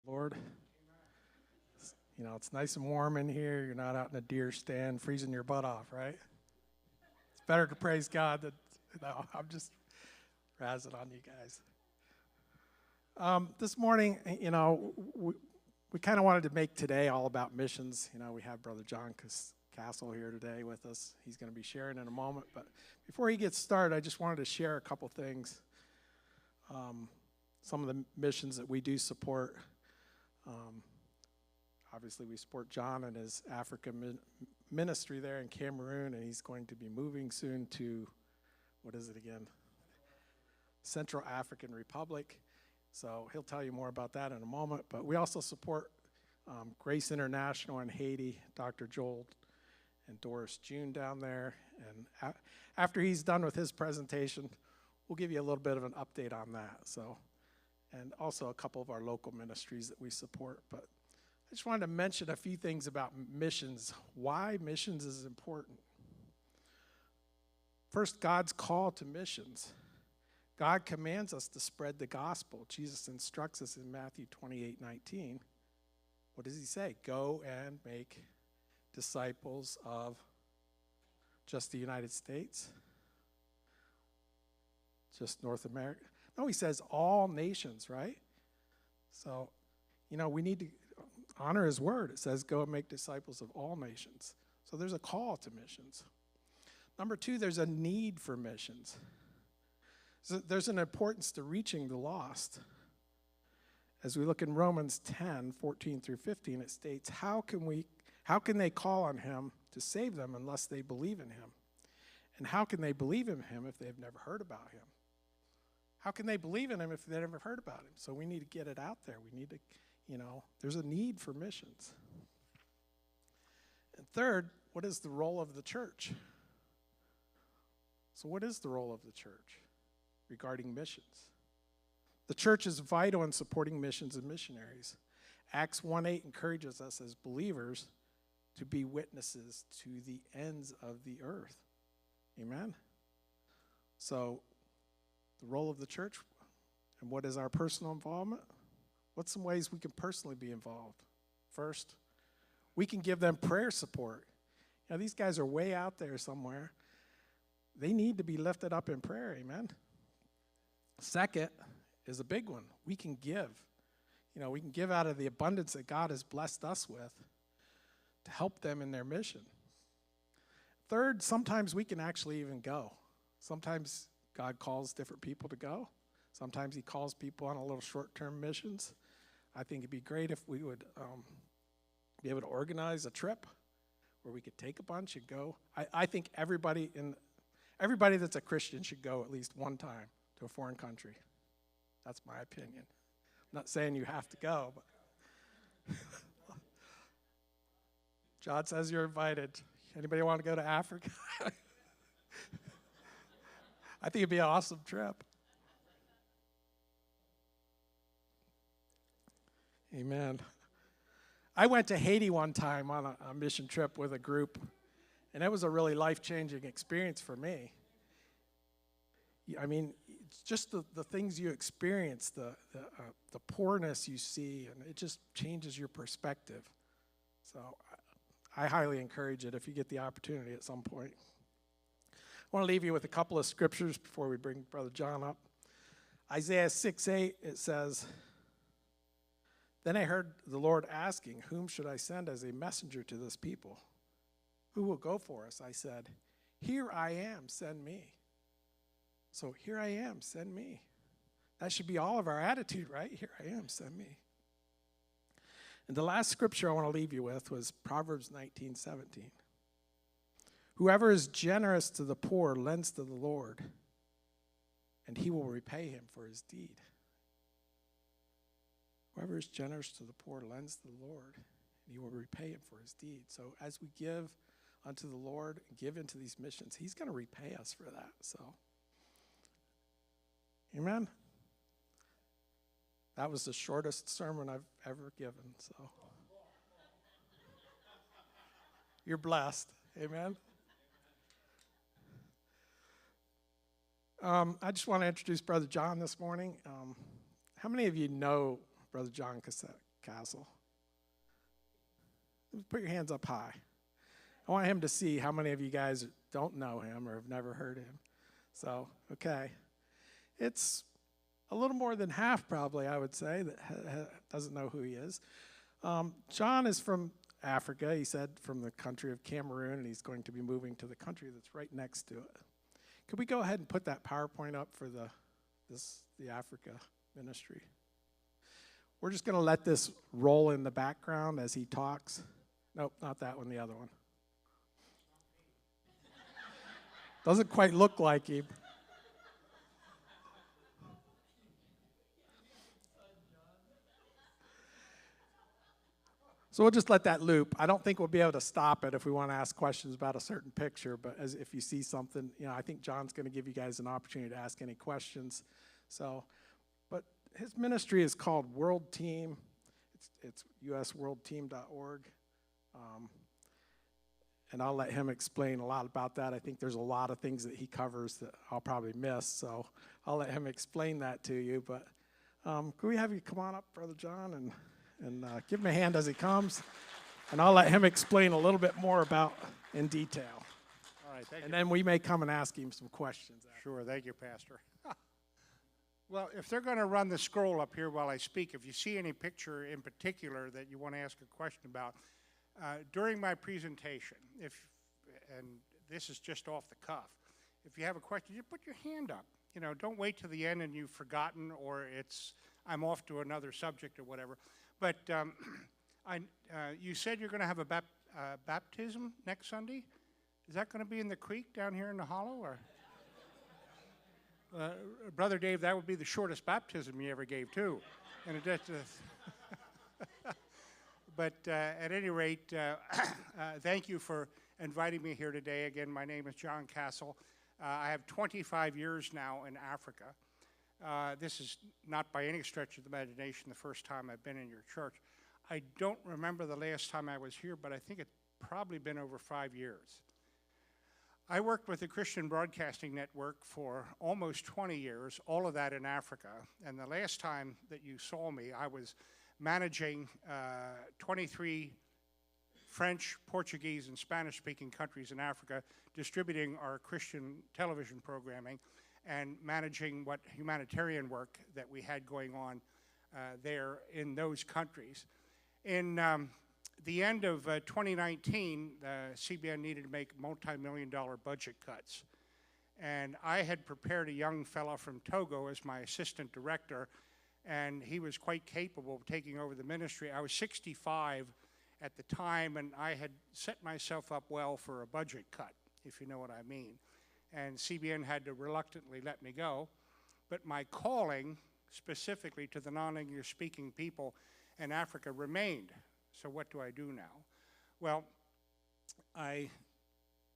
Lord. It's nice and warm in here. You're not out in a deer stand freezing your butt off, right? It's better to praise God than, no, I'm just razzing on you guys. This morning, we kind of wanted to make today all about missions. We have Brother Jon Cassel here today with us. He's going to be sharing in a moment. But before he gets started, I just wanted to share a couple things. Some of the missions that we do support. Obviously, we support John and his African ministry there in Cameroon, and he's going to be moving soon to, what is it again? Central African Republic. So he'll tell you more about that in a moment. But we also support Grace International in Haiti, Dr. Joel and Doris June down there. And after he's done with his presentation, we'll give you a little bit of an update on that. And also a couple of our local ministries that we support. But I just wanted to mention a few things about missions, why missions is important. First, God's call to missions. God commands us to spread the gospel. Jesus instructs us in Matthew 28:19. What does he say? Go and make disciples of just the United States? Just North America? No, he says all nations, right? So, we need to honor his word. It says go and make disciples of all nations. So there's a call to missions. Number two, there's a need for missions. So there's an importance to reaching the lost. As we look in Romans 10:14 through 15, it states, how can they call on him to save them unless they believe in him? And how can they believe in him if they've never heard about him? How can they believe in him if they've never heard about him? So we need to get it out there. We need to, there's a need for missions. And third, what is the role of the church? So what is the role of the church regarding missions? The church is vital in supporting missions and missionaries. Acts 1:8 encourages us as believers to be witnesses to the ends of the earth. Amen? So the role of the church, and what is our personal involvement? What's some ways we can personally be involved? First, we can give them prayer support. These guys are way out there somewhere. They need to be lifted up in prayer, amen? Second is a big one. We can give. We can give out of the abundance that God has blessed us with to help them in their mission. Third, sometimes we can actually even go. Sometimes God calls different people to go. Sometimes he calls people on a little short-term missions. I think it'd be great if we would be able to organize a trip where we could take a bunch and go. I think everybody that's a Christian should go at least one time to a foreign country. That's my opinion. I'm not saying you have to go, but John says you're invited. Anybody want to go to Africa? I think it'd be an awesome trip. Amen. I went to Haiti one time on a mission trip with a group, and it was a really life-changing experience for me. I mean, it's just the things you experience, the poorness you see, and it just changes your perspective. So I highly encourage it if you get the opportunity at some point. I want to leave you with a couple of scriptures before we bring Brother John up. Isaiah 6:8, it says, then I heard the Lord asking, whom should I send as a messenger to this people? Who will go for us? I said, here I am, send me. So here I am, send me. That should be all of our attitude, right? Here I am, send me. And the last scripture I want to leave you with was Proverbs 19:17. Whoever is generous to the poor lends to the Lord, and he will repay him for his deed. Whoever is generous to the poor lends to the Lord, and he will repay him for his deed. So as we give unto the Lord and give into these missions, he's going to repay us for that. So, amen? That was the shortest sermon I've ever given, so. You're blessed, amen? I just want to introduce Brother John this morning. How many of you know Brother Jon Cassel? Put your hands up high. I want him to see how many of you guys don't know him or have never heard him. So, okay. It's a little more than half, probably, I would say, that doesn't know who he is. Jon is from Africa, he said, from the country of Cameroon, and he's going to be moving to the country that's right next to it. Could we go ahead and put that PowerPoint up for the Africa ministry? We're just going to let this roll in the background as he talks. Nope, not that one, the other one. Doesn't quite look like him. So we'll just let that loop. I don't think we'll be able to stop it if we want to ask questions about a certain picture, but if you see something, I think Jon's going to give you guys an opportunity to ask any questions. So, but his ministry is called World Team. It's usworldteam.org. And I'll let him explain a lot about that. I think there's a lot of things that he covers that I'll probably miss, so I'll let him explain that to you. But could we have you come on up, Brother Jon, and give him a hand as he comes, and I'll let him explain a little bit more about in detail. All right, thank you. And then we may come and ask him some questions. Sure, thank you, Pastor. Well, if they're going to run the scroll up here while I speak, if you see any picture in particular that you want to ask a question about, during my presentation, and this is just off the cuff, if you have a question, you put your hand up. Don't wait till the end and you've forgotten, or I'm off to another subject or whatever. But you said you're going to have a baptism next Sunday. Is that going to be in the creek down here in the hollow? Or Brother Dave, that would be the shortest baptism you ever gave, too. And but at any rate, thank you for inviting me here today. Again, my name is Jon Cassel. I have 25 years now in Africa. This is not by any stretch of the imagination the first time I've been in your church. I don't remember the last time I was here, but I think it's probably been over 5 years. I worked with the Christian Broadcasting Network for almost 20 years, all of that in Africa. And the last time that you saw me, I was managing 23 French, Portuguese, and Spanish-speaking countries in Africa, distributing our Christian television programming and managing what humanitarian work that we had going on there in those countries. In the end of 2019, CBN needed to make multi-million-dollar budget cuts. And I had prepared a young fellow from Togo as my assistant director, and he was quite capable of taking over the ministry. I was 65 at the time, and I had set myself up well for a budget cut, if you know what I mean. And CBN had to reluctantly let me go. But my calling, specifically to the non-English speaking people in Africa, remained. So what do I do now? Well, I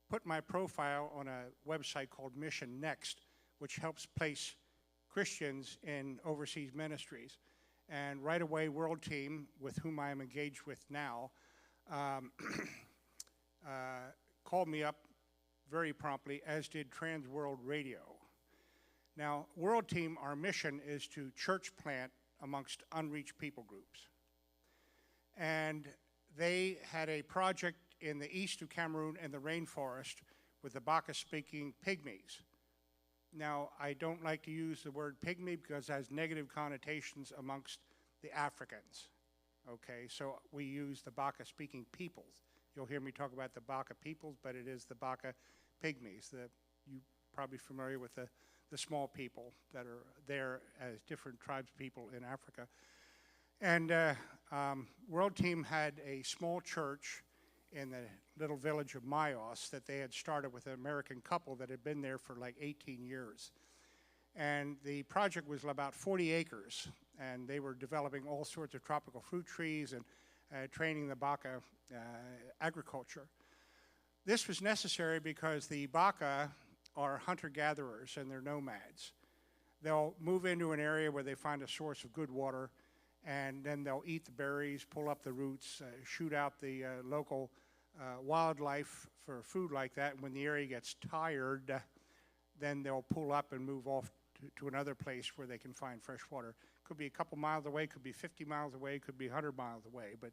put my profile on a website called Mission Next, which helps place Christians in overseas ministries. And right away, World Team, with whom I am engaged with now, called me up very promptly, as did Trans World Radio. Now, World Team, our mission is to church plant amongst unreached people groups. And they had a project in the east of Cameroon in the rainforest with the Baka-speaking pygmies. Now, I don't like to use the word pygmy because it has negative connotations amongst the Africans. Okay, so we use the Baka-speaking peoples. You'll hear me talk about the Baka peoples, but it is the Baka pygmies. You're probably familiar with the small people that are there as different tribes of people in Africa. And World Team had a small church in the little village of Mayos that they had started with an American couple that had been there for like 18 years. And the project was about 40 acres, and they were developing all sorts of tropical fruit trees and training the Baka agriculture. This was necessary because the Baka are hunter-gatherers and they're nomads. They'll move into an area where they find a source of good water, and then they'll eat the berries, pull up the roots, shoot out the local wildlife for food like that. And when the area gets tired, then they'll pull up and move off to another place where they can find fresh water, Could be a couple miles away, could be 50 miles away, could be 100 miles away, but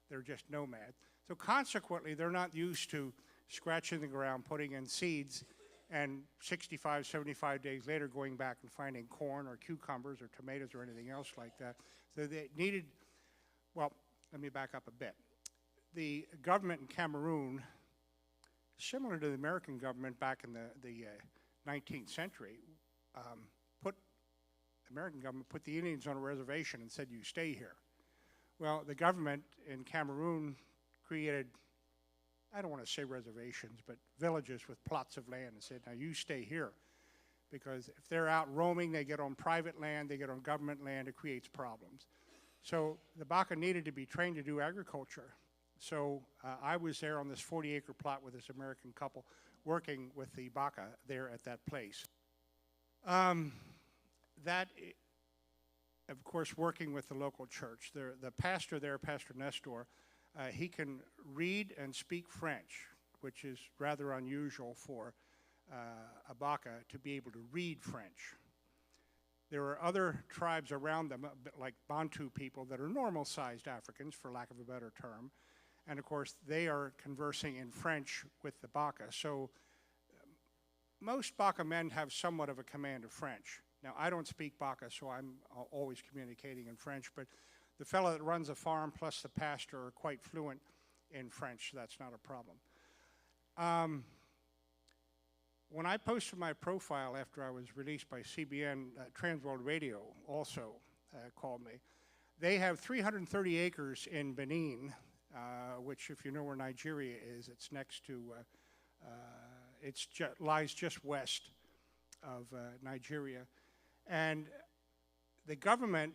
they're just nomads. So consequently, they're not used to scratching the ground, putting in seeds, and 65, 75 days later going back and finding corn or cucumbers or tomatoes or anything else like that. So they needed, well, let me back up a bit. The government in Cameroon, similar to the American government back in the 19th century, the American government put the Indians on a reservation and said, you stay here. Well, the government in Cameroon created, I don't want to say reservations, but villages with plots of land and said, now you stay here. Because if they're out roaming, they get on private land, they get on government land, it creates problems. So the Baka needed to be trained to do agriculture. So I was there on this 40-acre plot with this American couple working with the Baka there at that place. That, of course, working with the local church. The pastor there, Pastor Nestor, he can read and speak French, which is rather unusual for a Baka to be able to read French. There are other tribes around them, like Bantu people, that are normal-sized Africans, for lack of a better term. And, of course, they are conversing in French with the Baka. So most Baka men have somewhat of a command of French. Now, I don't speak Baka, so I'm always communicating in French, but the fellow that runs the farm plus the pastor are quite fluent in French, so that's not a problem. When I posted my profile after I was released by CBN, Transworld Radio also called me. They have 330 acres in Benin, which, if you know where Nigeria is, it's next to, lies just west of Nigeria. And the government,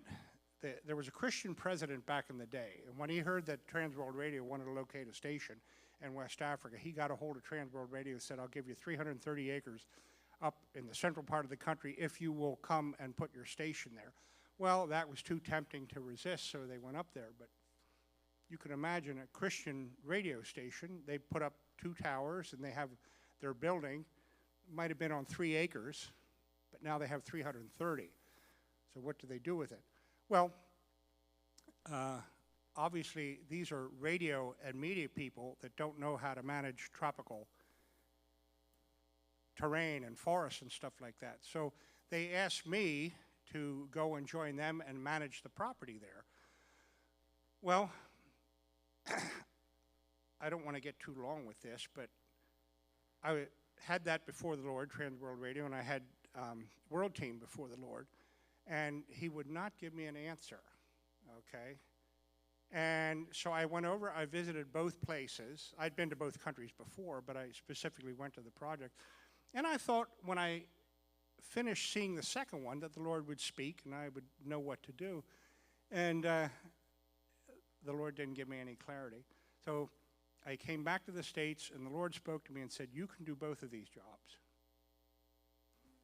there was a Christian president back in the day, and when he heard that Transworld Radio wanted to locate a station in West Africa, he got a hold of Transworld Radio and said, I'll give you 330 acres up in the central part of the country if you will come and put your station there. Well, that was too tempting to resist, so they went up there. But you can imagine a Christian radio station. They put up 2 towers, and they have their building, might have been on 3 acres, but now they have 330. So what do they do with it? Well, obviously, these are radio and media people that don't know how to manage tropical terrain and forests and stuff like that. So they asked me to go and join them and manage the property there. Well, I don't want to get too long with this, but I had that before the Lord, Transworld Radio, and I had World Team before the Lord, and he would not give me an answer, okay? And so I went over, I visited both places. I'd been to both countries before, but I specifically went to the project. And I thought when I finished seeing the second one that the Lord would speak and I would know what to do. And the Lord didn't give me any clarity. So I came back to the States, and the Lord spoke to me and said, you can do both of these jobs.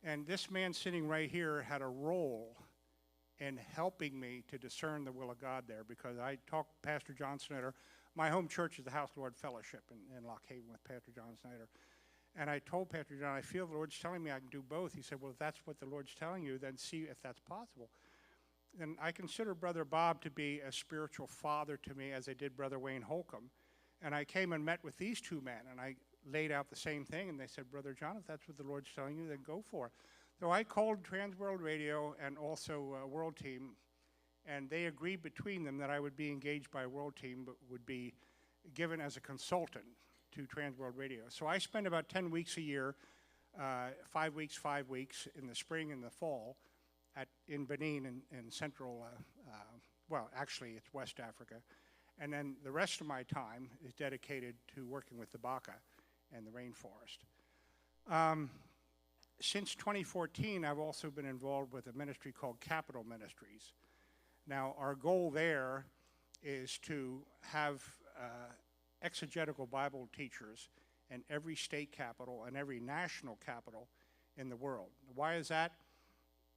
And this man sitting right here had a role in helping me to discern the will of God there, because I talked to Pastor John Snyder. My home church is the House of the Lord Fellowship in Lock Haven with Pastor John Snyder. And I told Pastor John, I feel the Lord's telling me I can do both. He said, well, if that's what the Lord's telling you, then see if that's possible. And I consider Brother Bob to be a spiritual father to me, as I did Brother Wayne Holcomb. And I came and met with these two men, and I laid out the same thing, and they said, Brother John, if that's what the Lord's telling you, then go for it. So I called Transworld Radio and also World Team, and they agreed between them that I would be engaged by World Team, but would be given as a consultant to Transworld Radio. So I spend about 10 weeks a year, 5 weeks in the spring and the fall in Benin in central, well, actually it's West Africa. And then the rest of my time is dedicated to working with the Baka and the rainforest. Since 2014, I've also been involved with a ministry called Capital Ministries. Now, our goal there is to have exegetical Bible teachers in every state capital and every national capital in the world. Why is that?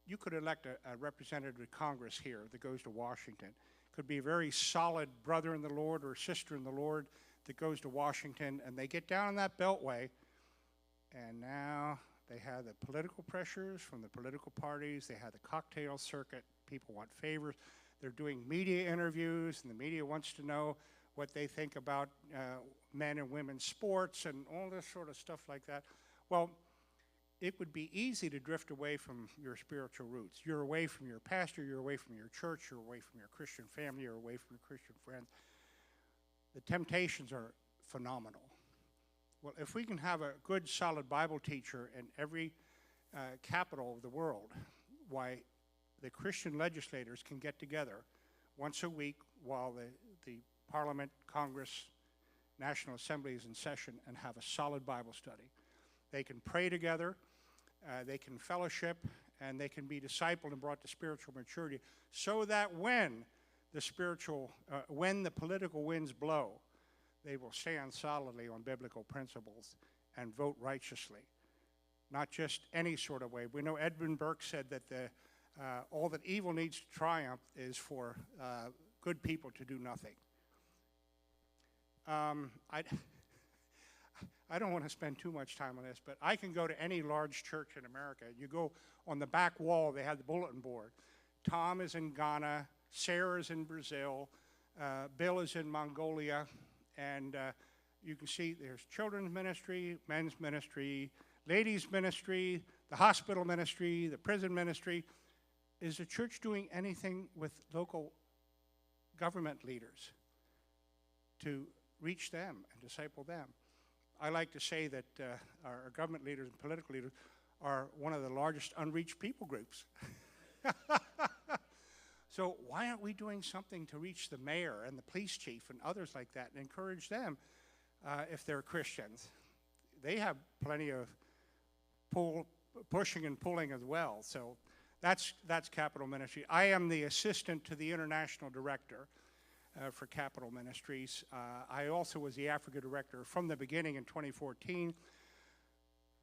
You could elect a representative to Congress here that goes to Washington. Could be a very solid brother in the Lord or sister in the Lord that goes to Washington, and they get down in that beltway, and now they have the political pressures from the political parties, they have the cocktail circuit people want favors. They're doing media interviews, and the media wants to know what they think about men and women's sports and all this sort of stuff like that. Well, it would be easy to drift away from your spiritual roots. You're away from your pastor, you're away from your church, you're away from your Christian family, you're away from your Christian friends. The temptations are phenomenal. Well, if we can have a good, solid Bible teacher in every capital of the world, why the Christian legislators can get together once a week while the Parliament, Congress, National Assembly is in session and have a solid Bible study. They can pray together, they can fellowship, and they can be discipled and brought to spiritual maturity so that when the political winds blow, they will stand solidly on biblical principles and vote righteously, not just any sort of way. We know Edmund Burke said that all that evil needs to triumph is for good people to do nothing. I don't want to spend too much time on this, but I can go to any large church in America. You go on the back wall, they have the bulletin board. Tom is in Ghana, Sarah is in Brazil, Bill is in Mongolia, and you can see there's children's ministry, men's ministry, ladies' ministry, the hospital ministry, the prison ministry. Is the church doing anything with local government leaders to reach them and disciple them? I like to say that our government leaders and political leaders are one of the largest unreached people groups. So why aren't we doing something to reach the mayor and the police chief and others like that and encourage them if they're Christians? They have plenty of pushing and pulling as well. So that's Capital Ministry. I am the assistant to the international director for Capital Ministries. I also was the Africa director from the beginning in 2014,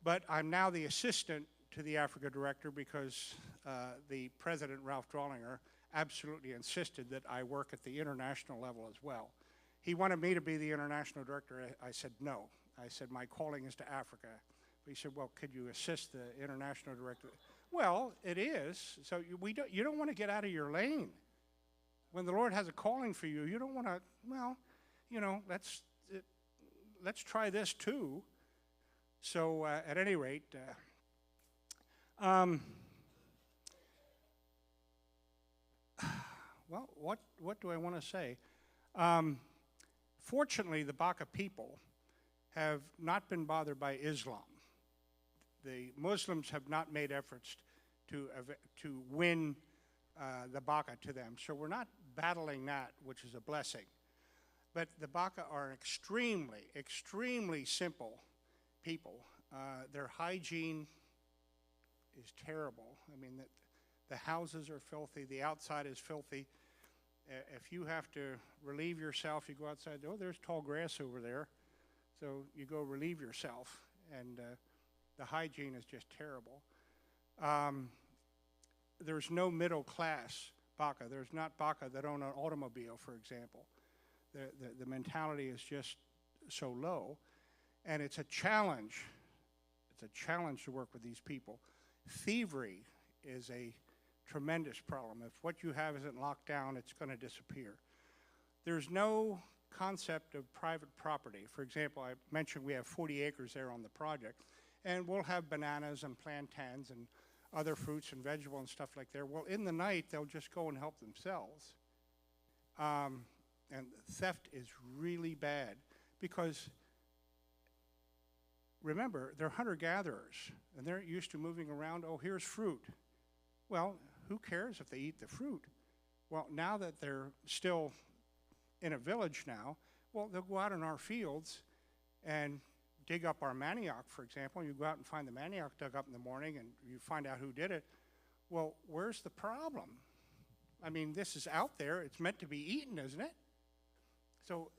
but I'm now the assistant to the Africa director because the president, Ralph Drawlinger, absolutely insisted that I work at the international level as well. He wanted me to be the international director. I said no. I said my calling is to Africa. But he said, well, could you assist the international director? Well, it is. So you don't want to get out of your lane. When the Lord has a calling for you, you don't want to, well, you know, let's try this too. So at any rate, well, what do I want to say? Fortunately, the Baka people have not been bothered by Islam. The Muslims have not made efforts to win the Baka to them. So we're not battling that, which is a blessing. But the Baka are extremely, extremely simple people. Their hygiene is terrible. I mean, the houses are filthy. The outside is filthy. If you have to relieve yourself, you go outside. Oh, there's tall grass over there. So you go relieve yourself. And the hygiene is just terrible. There's no middle class Baka. There's not Baka that own an automobile, for example. The mentality is just so low. And it's a challenge. It's a challenge to work with these people. Thievery is a tremendous problem. If what you have isn't locked down, it's going to disappear. There's no concept of private property. For example, I mentioned we have 40 acres there on the project, and we'll have bananas and plantains and other fruits and vegetables and stuff like that. Well, in the night, they'll just go and help themselves. And theft is really bad because, remember, they're hunter-gatherers, and they're used to moving around. Oh, here's fruit. Well, who cares if they eat the fruit? Well, now that they're still in a village now, well, they'll go out in our fields and dig up our manioc, for example. You go out and find the manioc dug up in the morning, and you find out who did it. Well, where's the problem? I mean, this is out there. It's meant to be eaten, isn't it? So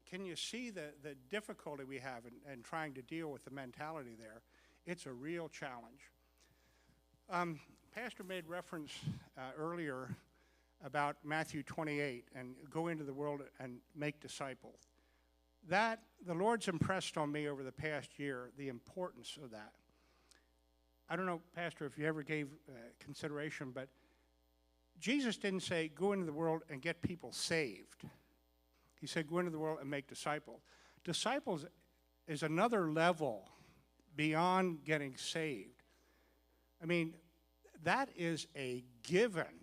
can you see the difficulty we have in trying to deal with the mentality there? It's a real challenge. Pastor made reference earlier about Matthew 28 and go into the world and make disciples. That, the Lord's impressed on me over the past year the importance of that. I don't know, Pastor, if you ever gave consideration, but Jesus didn't say, go into the world and get people saved. He said, go into the world and make disciples. Disciples is another level beyond getting saved. I mean, that is a given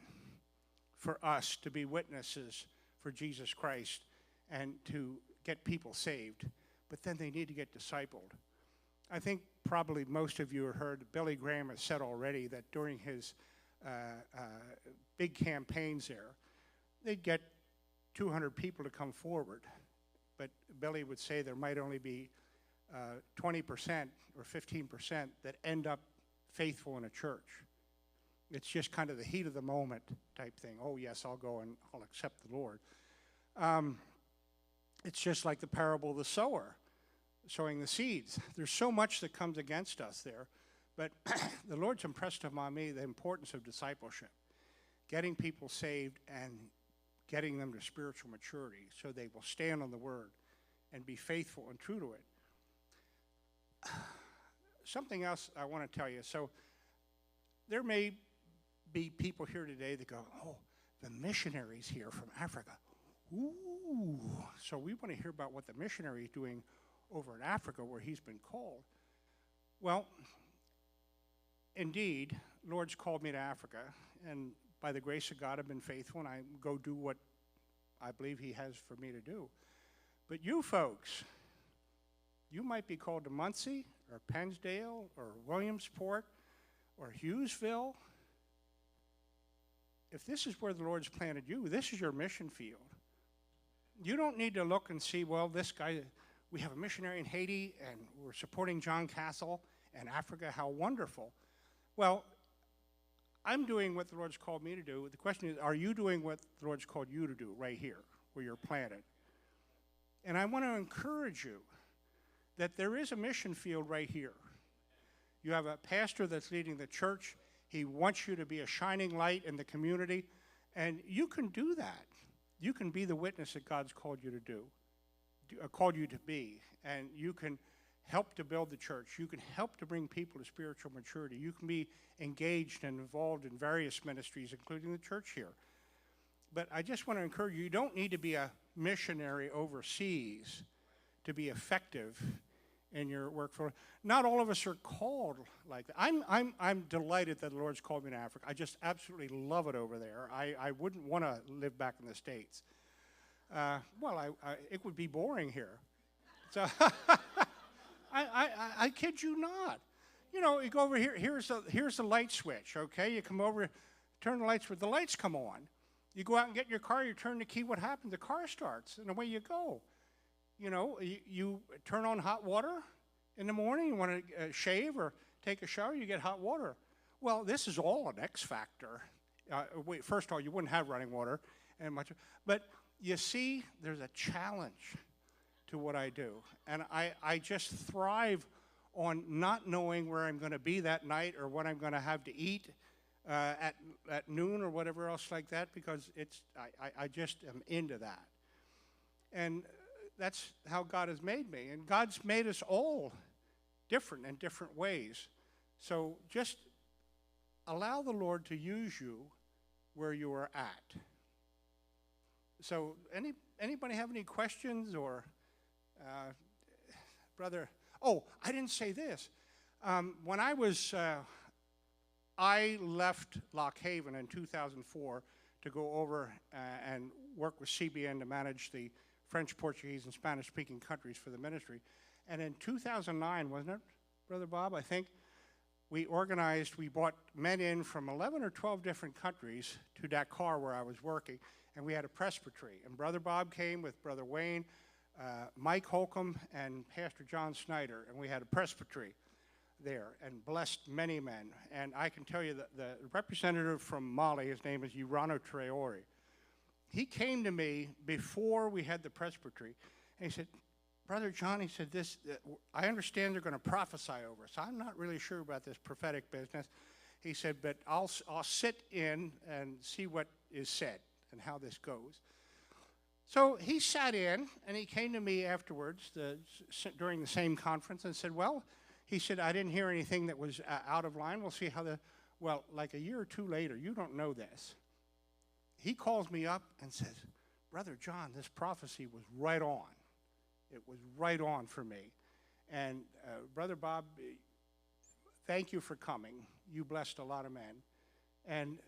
for us to be witnesses for Jesus Christ and to get people saved. But then they need to get discipled. I think probably most of you have heard Billy Graham has said already that during his big campaigns there, they'd get 200 people to come forward. But Billy would say there might only be 20% or 15% that end up faithful in a church. It's just kind of the heat of the moment type thing. Oh, yes, I'll go and I'll accept the Lord. It's just like the parable of the sower, sowing the seeds. There's so much that comes against us there. But the Lord's impressed upon me the importance of discipleship, getting people saved and getting them to spiritual maturity so they will stand on the Word and be faithful and true to it. Something else I want to tell you. So there may be people here today that go, oh, the missionaries here from Africa. Ooh. So we want to hear about what the missionary is doing over in Africa where he's been called. Well, indeed, Lord's called me to Africa, and by the grace of God, I've been faithful, and I go do what I believe he has for me to do. But you folks, you might be called to Muncie or Pennsdale or Williamsport or Hughesville. If this is where the Lord's planted you, this is your mission field. You don't need to look and see, well, this guy, we have a missionary in Haiti, and we're supporting Jon Cassel and Africa, how wonderful. Well, I'm doing what the Lord's called me to do. The question is, are you doing what the Lord's called you to do right here, where you're planted? And I want to encourage you that there is a mission field right here. You have a pastor that's leading the church. He wants you to be a shining light in the community, and you can do that. You can be the witness that God's called you to do, called you to be, and you can help to build the church. You can help to bring people to spiritual maturity. You can be engaged and involved in various ministries, including the church here. But I just want to encourage you, you don't need to be a missionary overseas to be effective in your work. For not all of us are called like that. I'm delighted that the Lord's called me to Africa. I just absolutely love it over there. I wouldn't want to live back in the States. It would be boring here. So I kid you not. You know, you go over here. Here's the light switch. Okay, you come over, turn the light switch. The lights come on. You go out and get in your car. You turn the key. What happens? The car starts, and away you go. You know, you turn on hot water in the morning. You want to shave or take a shower. You get hot water. Well, this is all an X factor. First of all, you wouldn't have running water and much. But you see, there's a challenge to what I do. And I just thrive on not knowing where I'm going to be that night or what I'm going to have to eat at noon or whatever else like that, because I just am into that. And that's how God has made me. And God's made us all different in different ways. So just allow the Lord to use you where you are at. So anybody have any questions or... brother, oh, I didn't say this. When I left Lock Haven in 2004 to go over and work with CBN to manage the French, Portuguese, and Spanish-speaking countries for the ministry. And in 2009, wasn't it, Brother Bob? I think we brought men in from 11 or 12 different countries to Dakar where I was working, and we had a presbytery. And Brother Bob came with Brother Wayne, Mike Holcomb, and Pastor John Snyder, and we had a presbytery there and blessed many men. And I can tell you that the representative from Mali, his name is Urano Traore, he came to me before we had the presbytery, and he said, Brother John, he said, I understand they're going to prophesy over us. I'm not really sure about this prophetic business. He said, but I'll sit in and see what is said and how this goes. So he sat in, and he came to me afterwards during the same conference and said, well, he said, I didn't hear anything that was out of line. We'll see how like a year or two later, you don't know this, he calls me up and says, Brother John, this prophecy was right on. It was right on for me. And Brother Bob, thank you for coming. You blessed a lot of men. And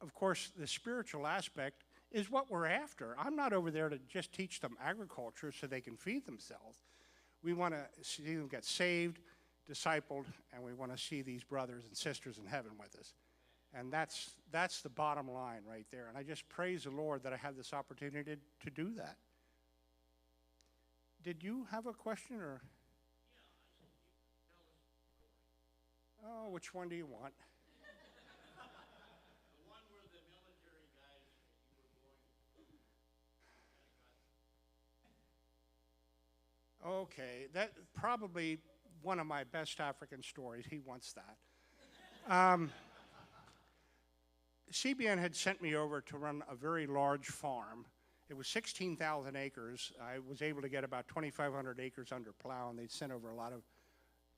of course, the spiritual aspect is what we're after. I'm not over there to just teach them agriculture so they can feed themselves. We want to see them get saved, discipled, and we want to see these brothers and sisters in heaven with us. And that's the bottom line right there. And I just praise the Lord that I have this opportunity to do that. Did you have a question or? Oh, which one do you want? The one where the military guys you were going. Okay, that probably one of my best African stories. He wants that. CBN had sent me over to run a very large farm. It was 16,000 acres. I was able to get about 2,500 acres under plow, and they sent over a lot of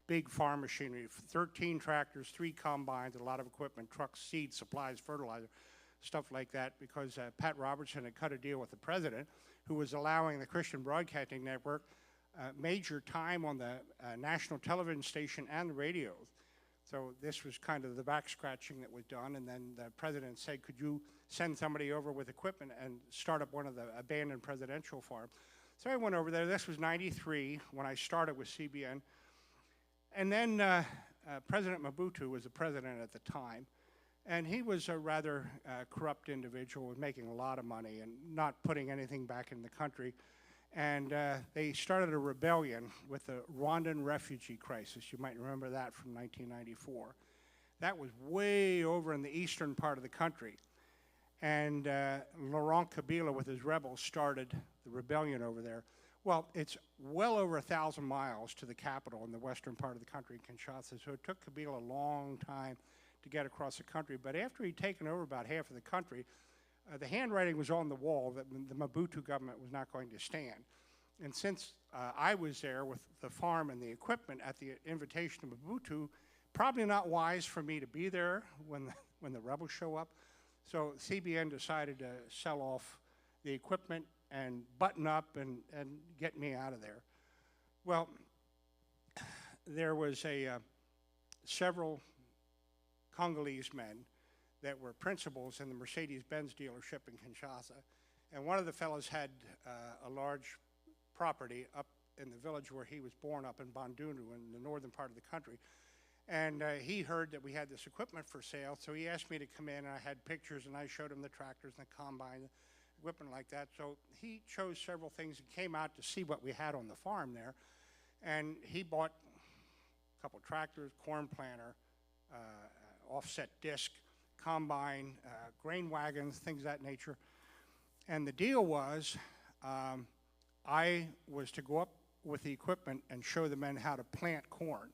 big farm machinery, 13 tractors, 3 combines, a lot of equipment, trucks, seeds, supplies, fertilizer, stuff like that, because Pat Robertson had cut a deal with the president, who was allowing the Christian Broadcasting Network major time on the national television station and the radios. So this was kind of the back scratching that was done, and then the president said, could you send somebody over with equipment and start up one of the abandoned presidential farms? So I went over there. This was 93 when I started with CBN. And then President Mobutu was the president at the time, and he was a rather corrupt individual, was making a lot of money and not putting anything back in the country. And they started a rebellion with the Rwandan refugee crisis. You might remember that from 1994. That was way over in the eastern part of the country. And Laurent Kabila with his rebels started the rebellion over there. Well, it's well over 1,000 miles to the capital in the western part of the country, Kinshasa, so it took Kabila a long time to get across the country. But after he'd taken over about half of the country, the handwriting was on the wall that the Mobutu government was not going to stand. And since I was there with the farm and the equipment at the invitation of Mobutu, probably not wise for me to be there when the rebels show up. So CBN decided to sell off the equipment and button up and get me out of there. Well, there was several Congolese men that were principals in the Mercedes-Benz dealership in Kinshasa. And one of the fellows had a large property up in the village where he was born, up in Bandundu in the northern part of the country. And he heard that we had this equipment for sale, so he asked me to come in, and I had pictures, and I showed him the tractors and the combine, equipment like that. So he chose several things and came out to see what we had on the farm there. And he bought a couple tractors, corn planter, offset disc, combine, grain wagons, things of that nature. And the deal was I was to go up with the equipment and show the men how to plant corn.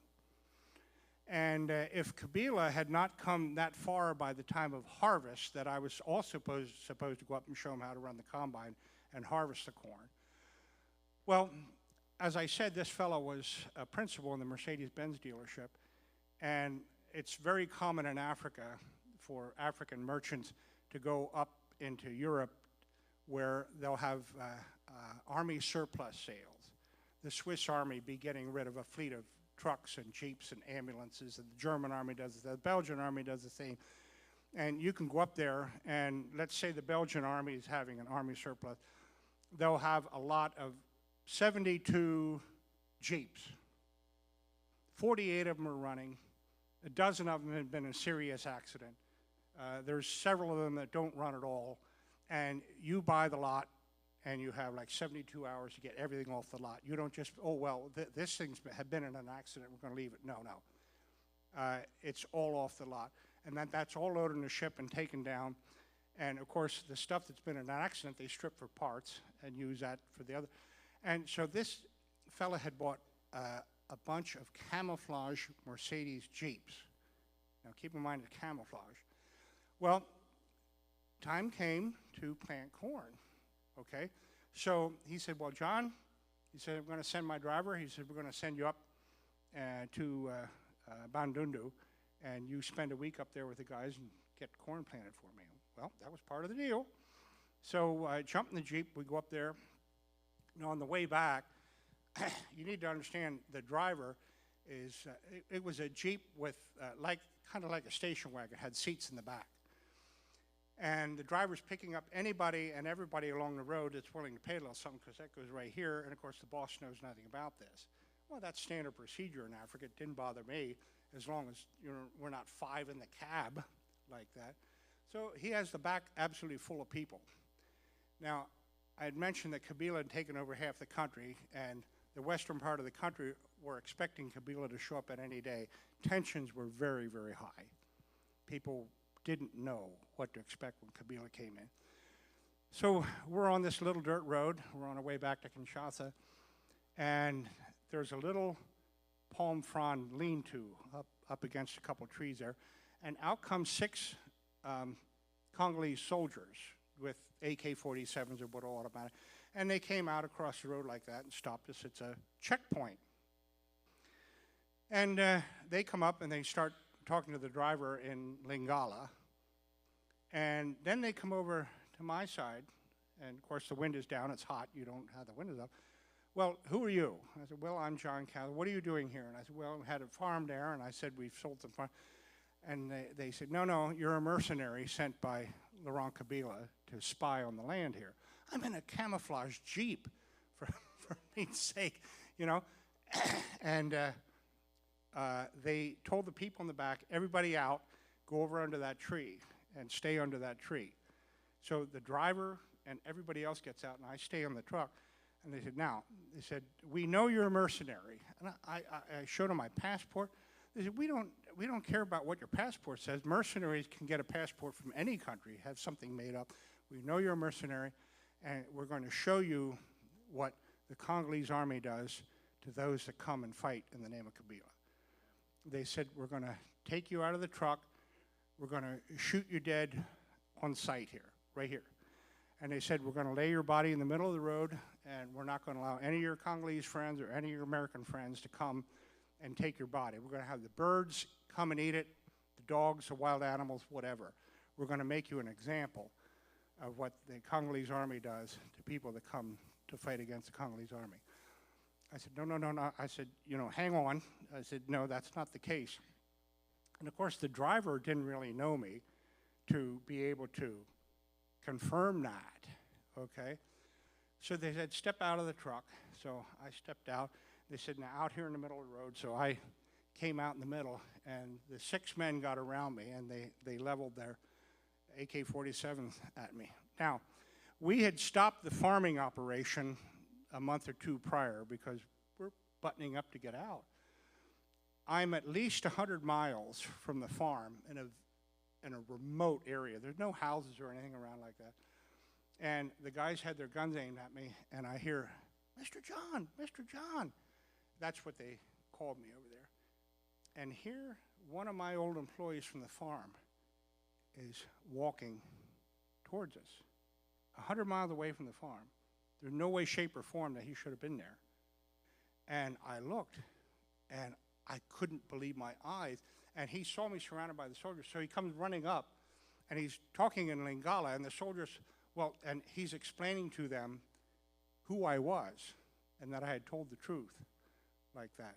And if Kabila had not come that far by the time of harvest, that I was also supposed to go up and show him how to run the combine and harvest the corn. Well, as I said, this fellow was a principal in the Mercedes-Benz dealership, and it's very common in Africa for African merchants to go up into Europe where they'll have army surplus sales. The Swiss army be getting rid of a fleet of trucks and jeeps and ambulances, and the German army does it, the Belgian army does the same. And you can go up there, and let's say the Belgian army is having an army surplus. They'll have a lot of 72 jeeps. 48 of them are running. A dozen of them have been in a serious accident. There's several of them that don't run at all. And you buy the lot, and you have like 72 hours to get everything off the lot. You don't just, oh, well, this thing's had been in an accident, we're going to leave it. No, no. It's all off the lot. And that's all loaded in the ship and taken down. And, of course, the stuff that's been in an accident, they strip for parts and use that for the other. And so this fella had bought a bunch of camouflage Mercedes Jeeps. Now, keep in mind the camouflage. Well, time came to plant corn. Okay, so he said, well, John, he said, I'm going to send my driver. He said, we're going to send you up to Bandundu, and you spend a week up there with the guys and get corn planted for me. Well, that was part of the deal. So I jump in the Jeep, we go up there, and on the way back, you need to understand the driver is, it was a Jeep with kind of like a station wagon, had seats in the back. And the driver's picking up anybody and everybody along the road that's willing to pay a little something, because that goes right here, and of course the boss knows nothing about this. Well, that's standard procedure in Africa. It didn't bother me, as long as we're not 5 in the cab like that. So he has the back absolutely full of people. Now, I had mentioned that Kabila had taken over half the country, and the western part of the country were expecting Kabila to show up at any day. Tensions were very, very high. People didn't know what to expect when Kabila came in. So we're on this little dirt road. We're on our way back to Kinshasa, and there's a little palm frond lean-to up against a couple trees there, and out comes 6 Congolese soldiers with AK-47s or what automatic, and they came out across the road like that and stopped us. It's a checkpoint. And they come up and they start talking to the driver in Lingala, and then they come over to my side, and of course the wind is down, it's hot, you don't have the windows up. Well, who are you? I said, well, I'm Jon Cassel. What are you doing here? And I said, well, we had a farm there, and I said, we've sold the farm. And they said, no, you're a mercenary sent by Laurent Kabila to spy on the land here. I'm in a camouflage Jeep, for Pete's sake, you know. And they told the people in the back, everybody out, go over under that tree and stay under that tree. So the driver and everybody else gets out, and I stay on the truck. And they said, we know you're a mercenary. And I showed them my passport. They said, we don't care about what your passport says. Mercenaries can get a passport from any country, have something made up. We know you're a mercenary, and we're going to show you what the Congolese army does to those that come and fight in the name of Kabila. They said, we're going to take you out of the truck. We're going to shoot you dead on sight here, right here. And they said, we're going to lay your body in the middle of the road, and we're not going to allow any of your Congolese friends or any of your American friends to come and take your body. We're going to have the birds come and eat it, the dogs, the wild animals, whatever. We're going to make you an example of what the Congolese army does to people that come to fight against the Congolese army. I said, no. I said, hang on. I said, no, that's not the case. And of course, the driver didn't really know me to be able to confirm that, okay? So they said, step out of the truck. So I stepped out. They said, now out here in the middle of the road. So I came out in the middle, and the 6 men got around me, and they leveled their AK-47s at me. Now, we had stopped the farming operation a month or 2 prior because we're buttoning up to get out. I'm at least 100 miles from the farm in a remote area. There's no houses or anything around like that. And the guys had their guns aimed at me, and I hear, Mr. Jon, Mr. Jon. That's what they called me over there. And here, one of my old employees from the farm is walking towards us, 100 miles away from the farm. There's no way, shape, or form that he should have been there. And I looked, and I couldn't believe my eyes. And he saw me surrounded by the soldiers, so he comes running up, and he's talking in Lingala, and the soldiers, and he's explaining to them who I was, and that I had told the truth, like that.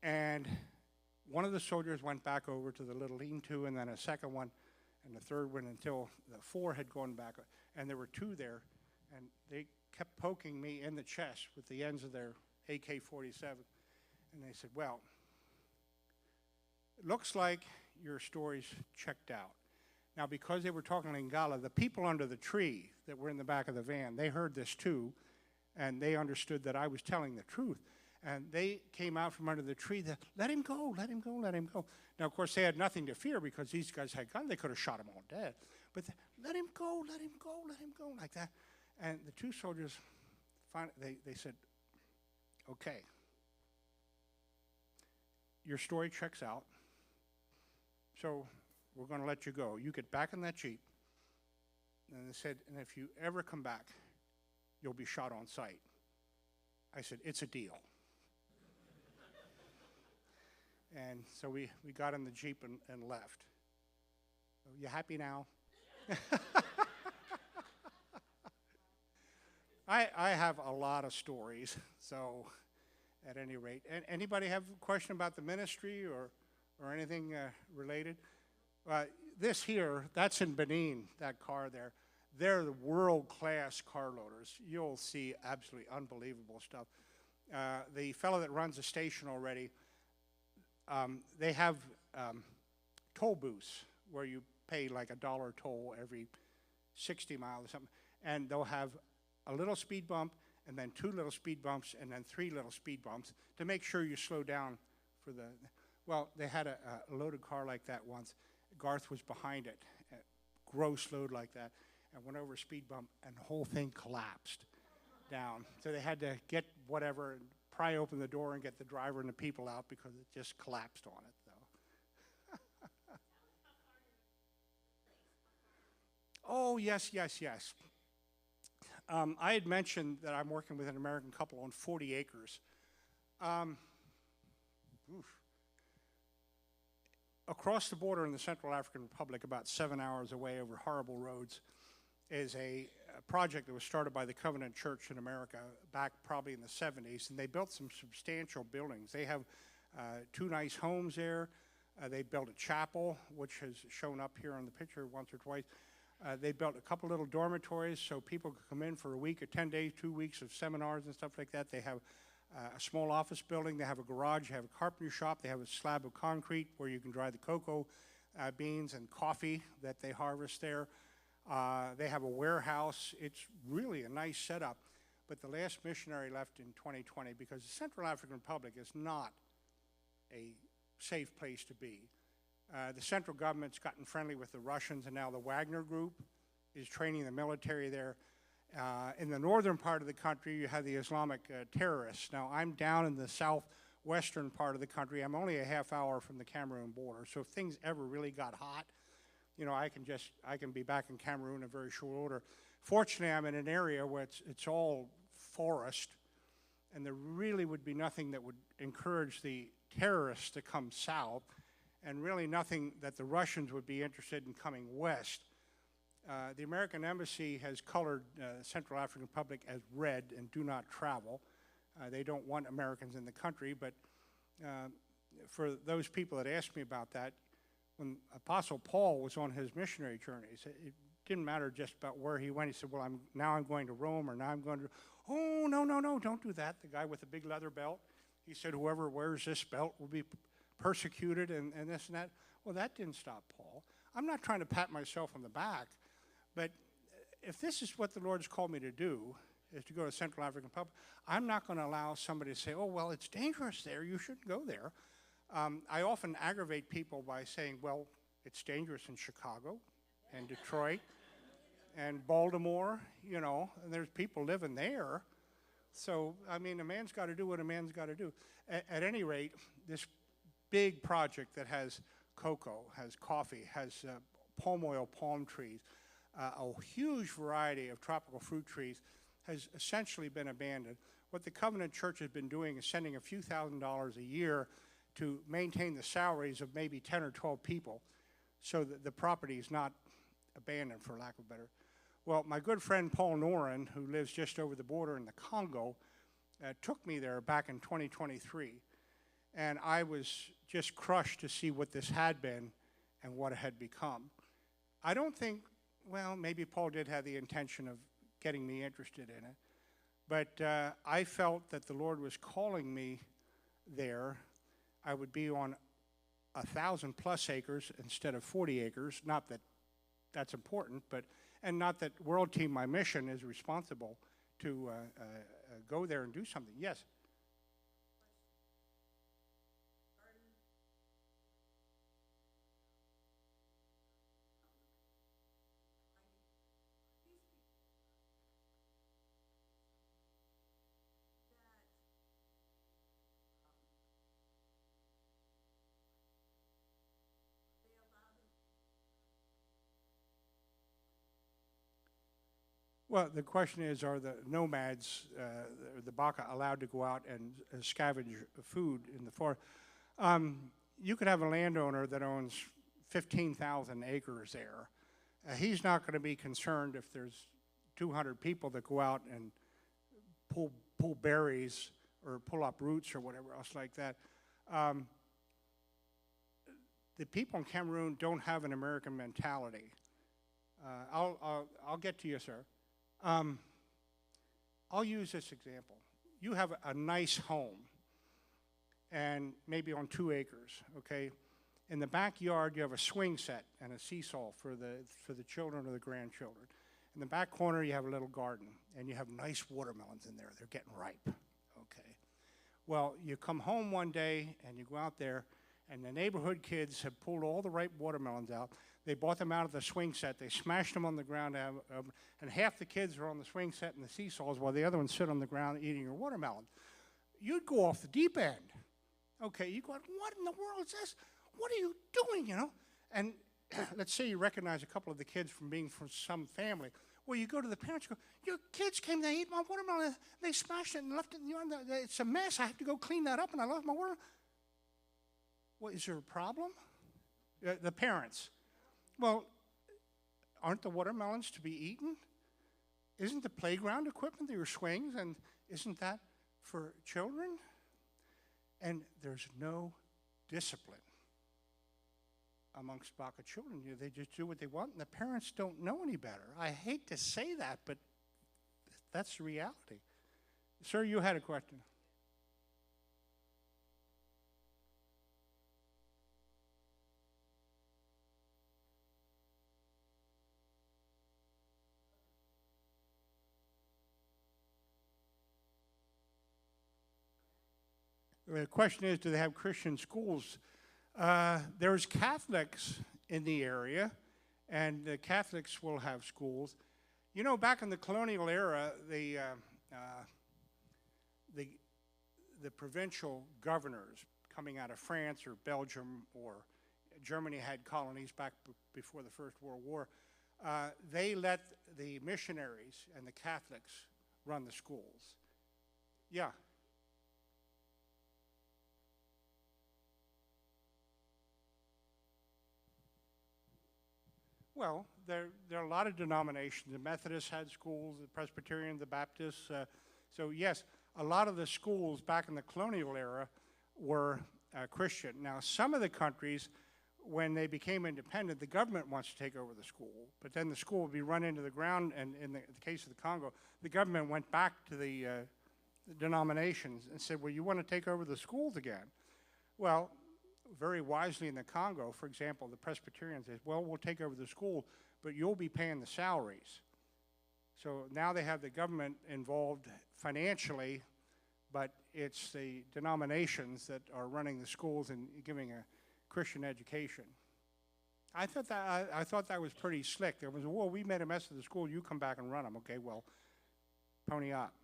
And one of the soldiers went back over to the little lean-to, and then a second one, and the third one, until the 4 had gone back, and there were 2 there, and they kept poking me in the chest with the ends of their AK-47, and they said, well, it looks like your story's checked out. Now, because they were talking Lingala, the people under the tree that were in the back of the van, they heard this too, and they understood that I was telling the truth. And they came out from under the tree, let him go, let him go, let him go. Now, of course, they had nothing to fear because these guys had guns. They could have shot him all dead. But let him go, let him go, let him go, like that. And the 2 soldiers, finally, they said, okay, your story checks out. So we're going to let you go. You get back in that Jeep. And they said, and if you ever come back, you'll be shot on sight. I said, it's a deal. And so we got in the Jeep and left. So you happy now? I have a lot of stories, so at any rate. Anybody have a question about the ministry or anything related? This here, that's in Benin, that car there. They're the world-class car loaders. You'll see absolutely unbelievable stuff. The fellow that runs the station already, they have toll booths where you pay like $1 toll every 60 miles or something, and they'll have a little speed bump, and then 2 little speed bumps, and then 3 little speed bumps to make sure you slow down for the, well, they had a loaded car like that once. Garth was behind it, a gross load like that, and went over a speed bump, and the whole thing collapsed down. So they had to get whatever, and pry open the door and get the driver and the people out because it just collapsed on it, though. Oh, yes, yes, yes. I had mentioned that I'm working with an American couple on 40 acres. Across the border in the Central African Republic, about 7 hours away over horrible roads, is a project that was started by the Covenant Church in America back probably in the 70s, and they built some substantial buildings. They have 2 nice homes there. They built a chapel, which has shown up here on the picture once or twice. They built a couple little dormitories so people could come in for a week or 10 days, 2 weeks of seminars and stuff like that. They have a small office building. They have a garage. They have a carpentry shop. They have a slab of concrete where you can dry the cocoa beans and coffee that they harvest there. They have a warehouse. It's really a nice setup. But the last missionary left in 2020 because the Central African Republic is not a safe place to be. The central government's gotten friendly with the Russians, and now the Wagner Group is training the military there. In the northern part of the country, you have the Islamic terrorists. Now, I'm down in the southwestern part of the country. I'm only a half hour from the Cameroon border, so if things ever really got hot, you know, I can be back in Cameroon in a very short order. Fortunately, I'm in an area where it's all forest, and there really would be nothing that would encourage the terrorists to come south, and really nothing that the Russians would be interested in coming west. The American Embassy has colored Central African Republic as red and do not travel. They don't want Americans in the country, but for those people that asked me about that, when Apostle Paul was on his missionary journeys, it didn't matter just about where he went. He said, well, now I'm going to Rome, or now I'm going to, oh, no, don't do that. The guy with the big leather belt, he said, whoever wears this belt will be persecuted and this and that. Well, that didn't stop Paul. I'm not trying to pat myself on the back, but if this is what the Lord's called me to do, is to go to Central African Republic, I'm not going to allow somebody to say, oh, well, it's dangerous there, you shouldn't go there. I often aggravate people by saying, well, it's dangerous in Chicago and Detroit and Baltimore, you know, and there's people living there. So, I mean, a man's got to do what a man's got to do. At any rate, this big project that has cocoa, has coffee, has palm oil palm trees, a huge variety of tropical fruit trees, has essentially been abandoned. What the Covenant Church has been doing is sending a few $1,000s a year to maintain the salaries of maybe 10 or 12 people so that the property is not abandoned, for lack of a better. Well, my good friend Paul Noren, who lives just over the border in the Congo, took me there back in 2023. And I was just crushed to see what this had been and what it had become. I don't think, well, maybe Paul did have the intention of getting me interested in it, but I felt that the Lord was calling me there. I would be on 1,000+ acres instead of 40 acres. Not that that's important, but, and not that World Team, my mission, is responsible to go there and do something. Yes? Well, the question is, are the nomads, the Baka, allowed to go out and scavenge food in the forest? You could have a landowner that owns 15,000 acres there. He's not going to be concerned if there's 200 people that go out and pull berries or pull up roots or whatever else like that. The people in Cameroon don't have an American mentality. I'll get to you, sir. I'll use this example. You have a nice home, and maybe on 2 acres, okay? In the backyard, you have a swing set and a seesaw for the children or the grandchildren. In the back corner, you have a little garden, and you have nice watermelons in there. They're getting ripe, okay? Well, you come home one day, and you go out there, and the neighborhood kids have pulled all the ripe watermelons out. They bought them out of the swing set. They smashed them on the ground, and half the kids are on the swing set and the seesaws while the other ones sit on the ground eating your watermelon. You'd go off the deep end. Okay, you go, what in the world is this? What are you doing, you know? And let's say you recognize a couple of the kids from being from some family. Well, you go to the parents, you go, your kids came, they ate my watermelon, they smashed it and left it, it's a mess. I have to go clean that up, and I left my watermelon. Well, is there a problem? The parents. Well, aren't the watermelons to be eaten? Isn't the playground equipment, your swings, and isn't that for children? And there's no discipline amongst Baka children. They just do what they want, and the parents don't know any better. I hate to say that, but that's the reality. Sir, you had a question. The question is, do they have Christian schools? There's Catholics in the area, and the Catholics will have schools. You know, back in the colonial era, the provincial governors coming out of France or Belgium or Germany had colonies back before the First World War. They let the missionaries and the Catholics run the schools. Yeah. Well, there are a lot of denominations. The Methodists had schools, the Presbyterian, the Baptists. So yes, a lot of the schools back in the colonial era were Christian. Now, some of the countries, when they became independent, the government wants to take over the school, but then the school would be run into the ground, and in the case of the Congo, the government went back to the denominations and said, well, you want to take over the schools again? Well, very wisely in the Congo, for example, the Presbyterians said, well, we'll take over the school, but you'll be paying the salaries. So now they have the government involved financially, but it's the denominations that are running the schools and giving a Christian education. I thought that was pretty slick. There was, well, we made a mess of the school, you come back and run them. Okay, well, pony up.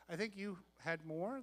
I think you had more.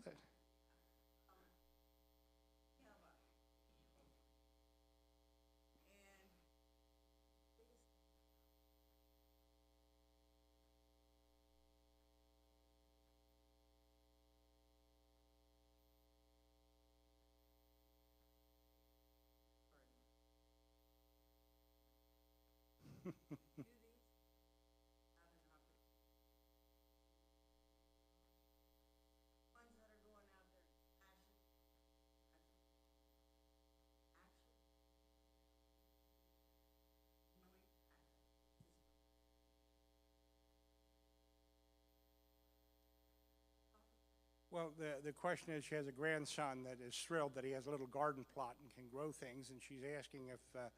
Well, the question is, she has a grandson that is thrilled that he has a little garden plot and can grow things, and she's asking if the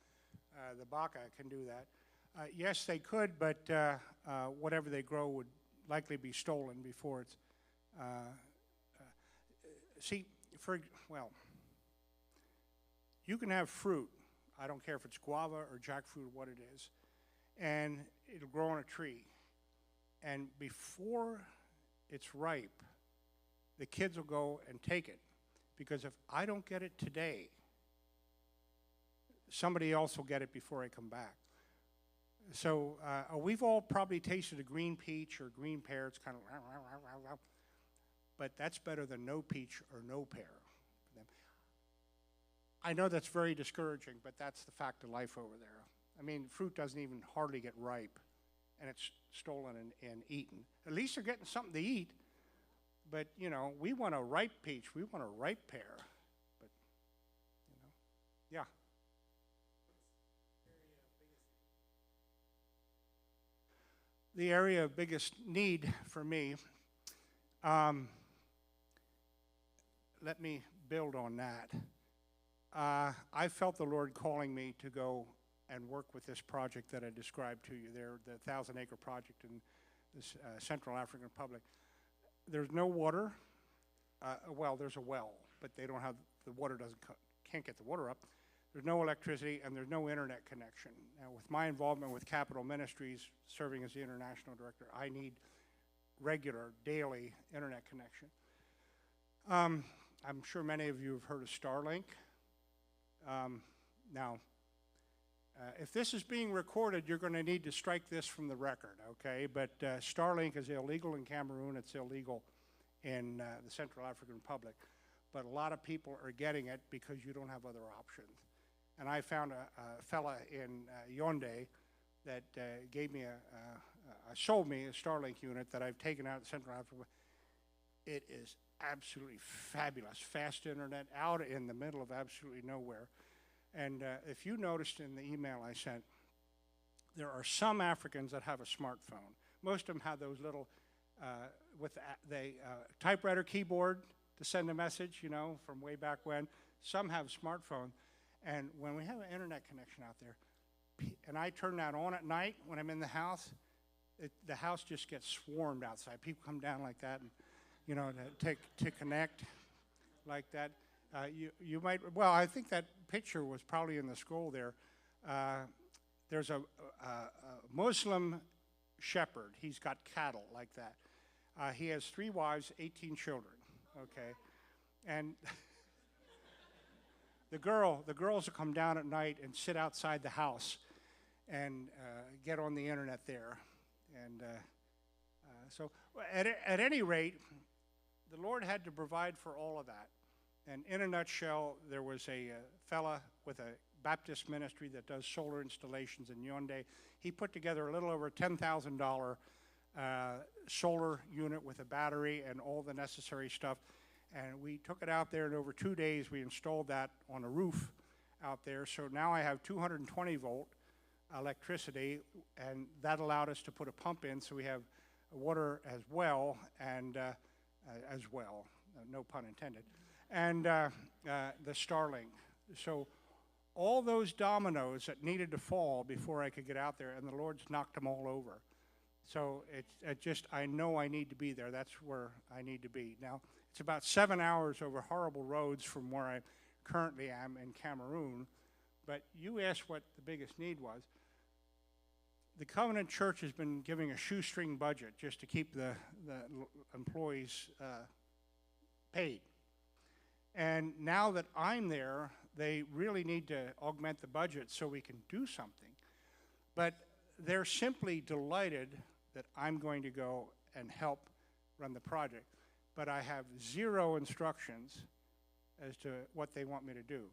Baka can do that. Yes, they could, but whatever they grow would likely be stolen before it's... well, you can have fruit. I don't care if it's guava or jackfruit or what it is, and it'll grow on a tree. And before it's ripe, the kids will go and take it, because if I don't get it today, somebody else will get it before I come back. So we've all probably tasted a green peach or green pear. It's kind of, but that's better than no peach or no pear for them. I know that's very discouraging, but that's the fact of life over there. I mean, fruit doesn't even hardly get ripe and it's stolen and eaten. At least they're getting something to eat. But, you know, we want a ripe peach. We want a ripe pear. But, you know, yeah. The area of biggest need for me, let me build on that. I felt the Lord calling me to go and work with this project that I described to you there, the 1,000-acre project in the Central African Republic. There's no water. Well, there's a well, but they don't have, the water can't get the water up. There's no electricity, and there's no internet connection. Now, with my involvement with Capital Ministries, serving as the international director, I need regular, daily internet connection. I'm sure many of you have heard of Starlink. Now, if this is being recorded, you're going to need to strike this from the record, okay? But Starlink is illegal in Cameroon. It's illegal in the Central African Republic. But a lot of people are getting it because you don't have other options. And I found a fella in Yaoundé that gave me sold me a Starlink unit that I've taken out of Central Africa. It is absolutely fabulous. Fast internet out in the middle of absolutely nowhere. And if you noticed in the email I sent, there are some Africans that have a smartphone. Most of them have those little, with the typewriter keyboard to send a message, you know, from way back when. Some have a smartphone. And when we have an internet connection out there, and I turn that on at night when I'm in the house, the house just gets swarmed outside. People come down like that, and you know, to connect like that. You might, well, I think that picture was probably in the scroll there. There's a Muslim shepherd. He's got cattle like that. He has 3 wives, 18 children, okay? And the girls will come down at night and sit outside the house and get on the internet there. And so at any rate, the Lord had to provide for all of that. And in a nutshell, there was a fella with a Baptist ministry that does solar installations in Yaoundé. He put together a little over $10,000 solar unit with a battery and all the necessary stuff. And we took it out there, and over 2 days, we installed that on a roof out there. So now I have 220-volt electricity, and that allowed us to put a pump in, so we have water as well, and no pun intended, and the Starlink. So all those dominoes that needed to fall before I could get out there, and the Lord's knocked them all over. So it just, I know I need to be there. That's where I need to be. Now, it's about 7 hours over horrible roads from where I currently am in Cameroon, but you asked what the biggest need was. The Covenant Church has been giving a shoestring budget just to keep the employees paid. And now that I'm there, they really need to augment the budget so we can do something. But they're simply delighted that I'm going to go and help run the project. But I have 0 instructions as to what they want me to do.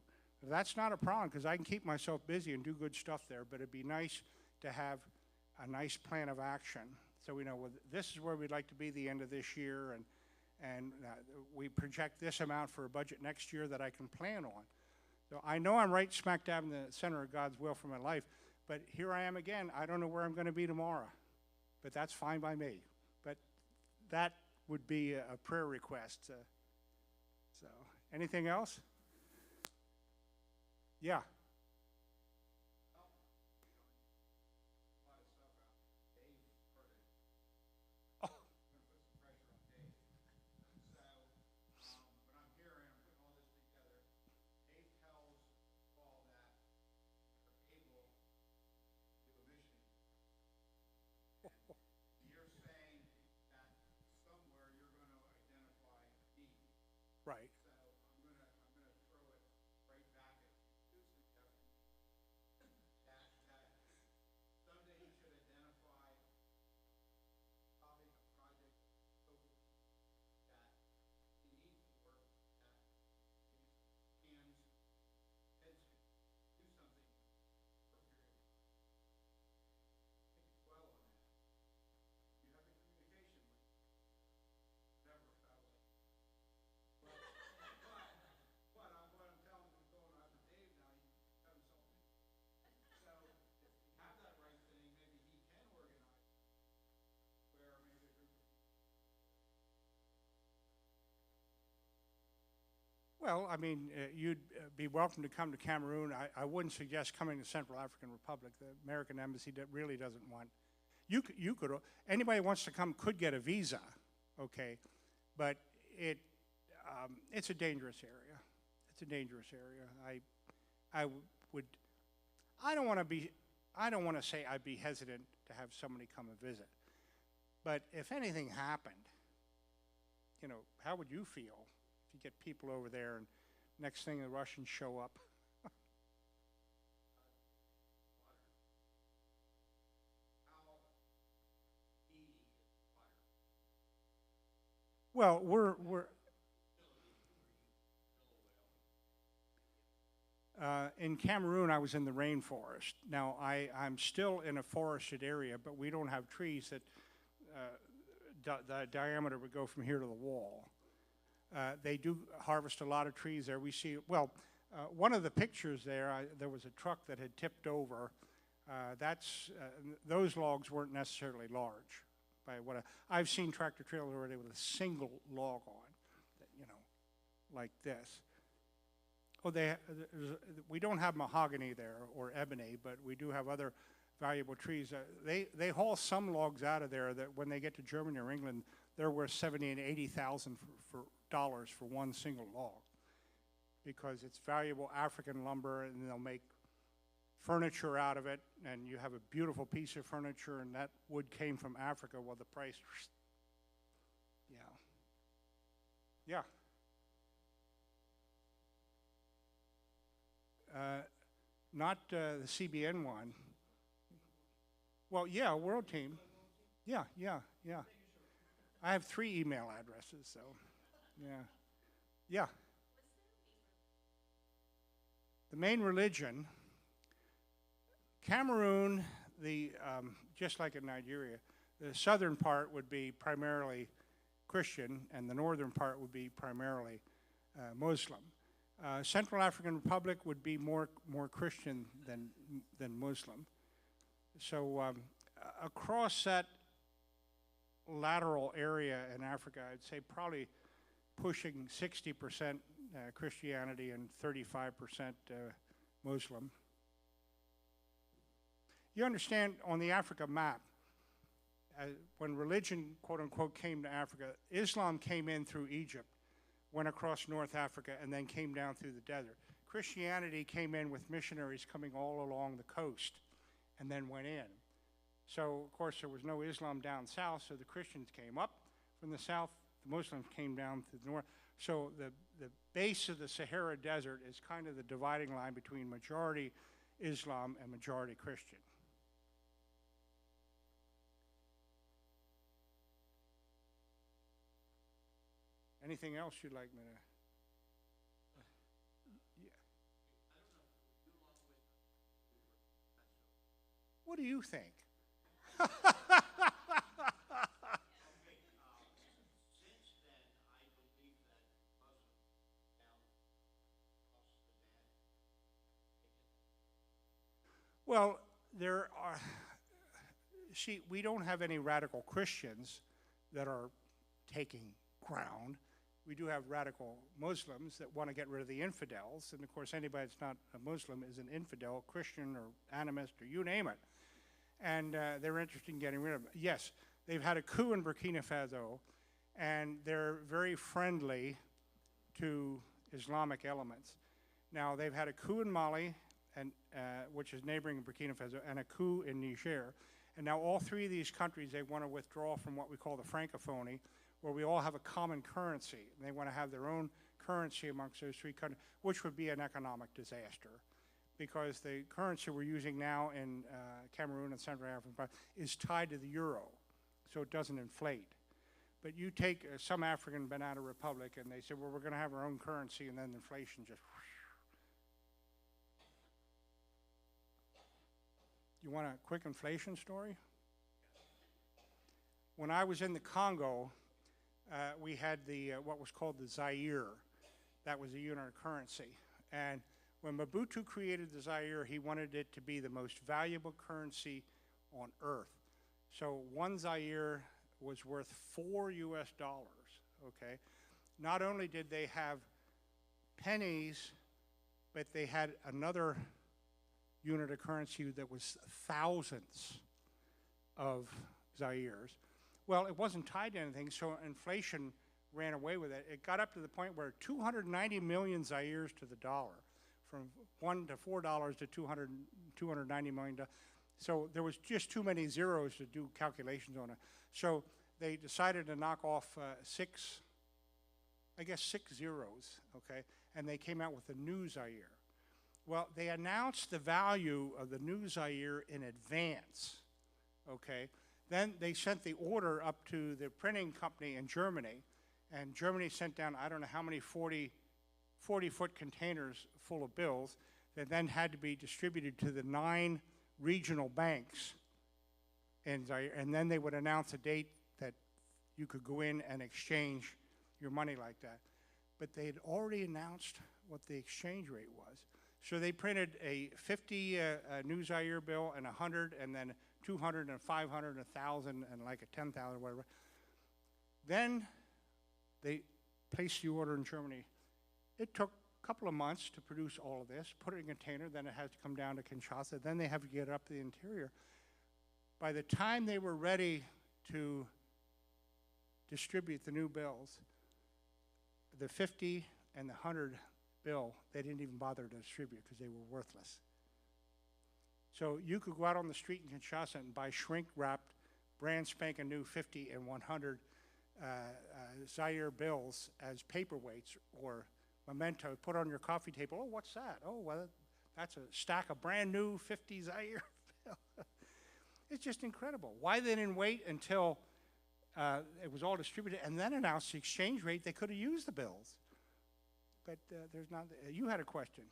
That's not a problem, because I can keep myself busy and do good stuff there, but it'd be nice to have a nice plan of action. So we know, well, this is where we'd like to be the end of this year, and we project this amount for a budget next year that I can plan on. So I know I'm right smack dab in the center of God's will for my life, but here I am again. I don't know where I'm going to be tomorrow, but that's fine by me. But that would be a prayer request. So anything else? Yeah. Right. So I'm gonna throw it right back at you, suggesting that someday you should identify probably a project that you need to work, that hands, heads could do something for a period of time. Think dwell on that. Well, I mean, you'd be welcome to come to Cameroon. I wouldn't suggest coming to Central African Republic. The American Embassy really doesn't want. You could, anybody who wants to come could get a visa, okay, but it's a dangerous area. It's a dangerous area. I don't want to say I'd be hesitant to have somebody come and visit, but if anything happened, you know, how would you feel if you get people over there and next thing the Russians show up? Well, we're in Cameroon, I was in the rainforest. Now, I'm still in a forested area, but we don't have trees that the diameter would go from here to the wall. They do harvest a lot of trees there. We see, well, one of the pictures there, there was a truck that had tipped over. Those logs weren't necessarily large. By what I've seen tractor trailers already with a single log on, you know, like this. Oh, we don't have mahogany there or ebony, but we do have other valuable trees. They haul some logs out of there that when they get to Germany or England, they're worth $70,000 and $80,000 for one single log, because it's valuable African lumber, and they'll make furniture out of it, and you have a beautiful piece of furniture, and that wood came from Africa. Well, the price, yeah. Not the CBN one. Well, yeah, World Team. Yeah. I have 3 email addresses, so yeah. The main religion, Cameroon, just like in Nigeria, the southern part would be primarily Christian, and the northern part would be primarily Muslim. Central African Republic would be more Christian than Muslim. So across that lateral area in Africa, I'd say probably pushing 60% Christianity and 35% Muslim. You understand, on the Africa map, when religion, quote unquote, came to Africa, Islam came in through Egypt, went across North Africa, and then came down through the desert. Christianity came in with missionaries coming all along the coast and then went in. So, of course, there was no Islam down south, so the Christians came up from the south, the Muslims came down to the north. So the base of the Sahara Desert is kind of the dividing line between majority Islam and majority Christian. Anything else you'd like me to? Yeah. What do you think? Well, there are, we don't have any radical Christians that are taking ground. We do have radical Muslims that want to get rid of the infidels, and of course anybody that's not a Muslim is an infidel, Christian or animist or you name it. And they're interested in getting rid of them. Yes, they've had a coup in Burkina Faso, and they're very friendly to Islamic elements. Now, they've had a coup in Mali, and which is neighboring Burkina Faso, and a coup in Niger. And now all 3 of these countries, they want to withdraw from what we call the Francophonie, where we all have a common currency. And they want to have their own currency amongst those 3 countries, which would be an economic disaster, because the currency we're using now in Cameroon and Central Africa is tied to the euro, so it doesn't inflate. But you take some African banana republic, and they say, well, we're going to have our own currency, and then inflation just... You want a quick inflation story? When I was in the Congo, we had what was called the Zaire. That was a unit of currency. And when Mobutu created the Zaire, he wanted it to be the most valuable currency on earth. So 1 Zaire was worth $4 US, okay? Not only did they have pennies, but they had another unit of currency that was thousands of Zaires. Well, it wasn't tied to anything, so inflation ran away with it. It got up to the point where 290 million Zaires to the dollar, from $1 to $4 to 290 million. So there was just too many zeros to do calculations on it. So they decided to knock off six zeros, okay? And they came out with the new Zaire. Well, they announced the value of the new Zaire in advance, okay? Then they sent the order up to the printing company in Germany, and Germany sent down, I don't know how many 40-foot containers full of bills that then had to be distributed to the 9 regional banks in Zaire, and then they would announce a date that you could go in and exchange your money like that. But they had already announced what the exchange rate was. So they printed a 50 new Zaire bill and 100, and then 200 and 500 and 1,000 and like a 10,000 or whatever. Then they placed the order in Germany. It took a couple of months to produce all of this, put it in a container, then it has to come down to Kinshasa, then they have to get it up to the interior. By the time they were ready to distribute the new bills, the 50 and the 100 bill, they didn't even bother to distribute because they were worthless. So you could go out on the street in Kinshasa and buy shrink-wrapped, brand spanking new 50 and 100 Zaire bills as paperweights or memento, put on your coffee table. Oh, what's that? Oh, well, that's a stack of brand new 50 Zaire bills. It's just incredible. Why they didn't wait until it was all distributed and then announce the exchange rate? They could have used the bills. But there's not. You had a question.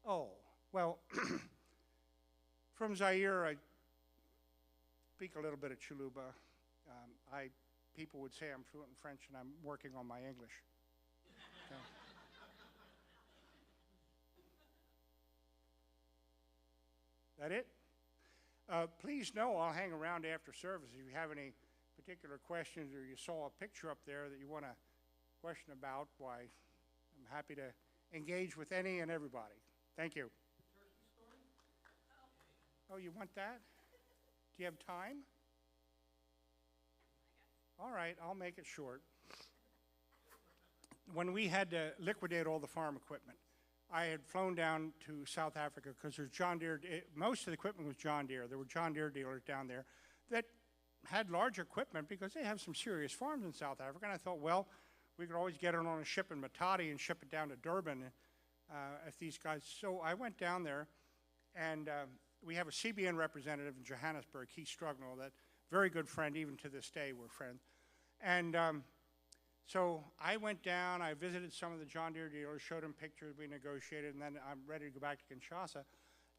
Oh, well, from Zaire, I speak a little bit of Chuluba. People would say I'm fluent in French, and I'm working on my English. So. That it? Please know I'll hang around after service if you have any particular questions or you saw a picture up there that you want to question about. Why, I'm happy to engage with any and everybody. Thank you. Oh, you want that? Do you have time? All right, I'll make it short. When we had to liquidate all the farm equipment, I had flown down to South Africa because there's John Deere. Most of the equipment was John Deere. There were John Deere dealers down there that had large equipment because they have some serious farms in South Africa. And I thought, well, we could always get it on a ship in Matadi and ship it down to Durban if these guys. So I went down there, and we have a CBN representative in Johannesburg, Keith Strugnall, that very good friend, even to this day, we're friends. And so I went down, I visited some of the John Deere dealers, showed them pictures, we negotiated, and then I'm ready to go back to Kinshasa.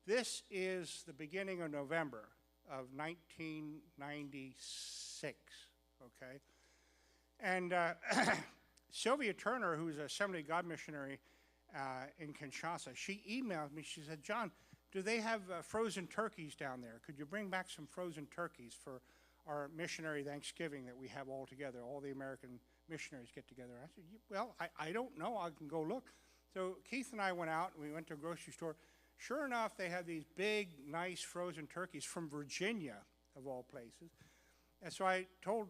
This is the beginning of November of 1996, okay? And Sylvia Turner, who's an Assembly of God missionary in Kinshasa, she emailed me, she said, John, do they have frozen turkeys down there? Could you bring back some frozen turkeys for our missionary Thanksgiving that we have all together, all the American missionaries get together? I said, well, I don't know, I can go look. So Keith and I went out, and we went to a grocery store. Sure enough, they had these big, nice frozen turkeys from Virginia, of all places. And so I told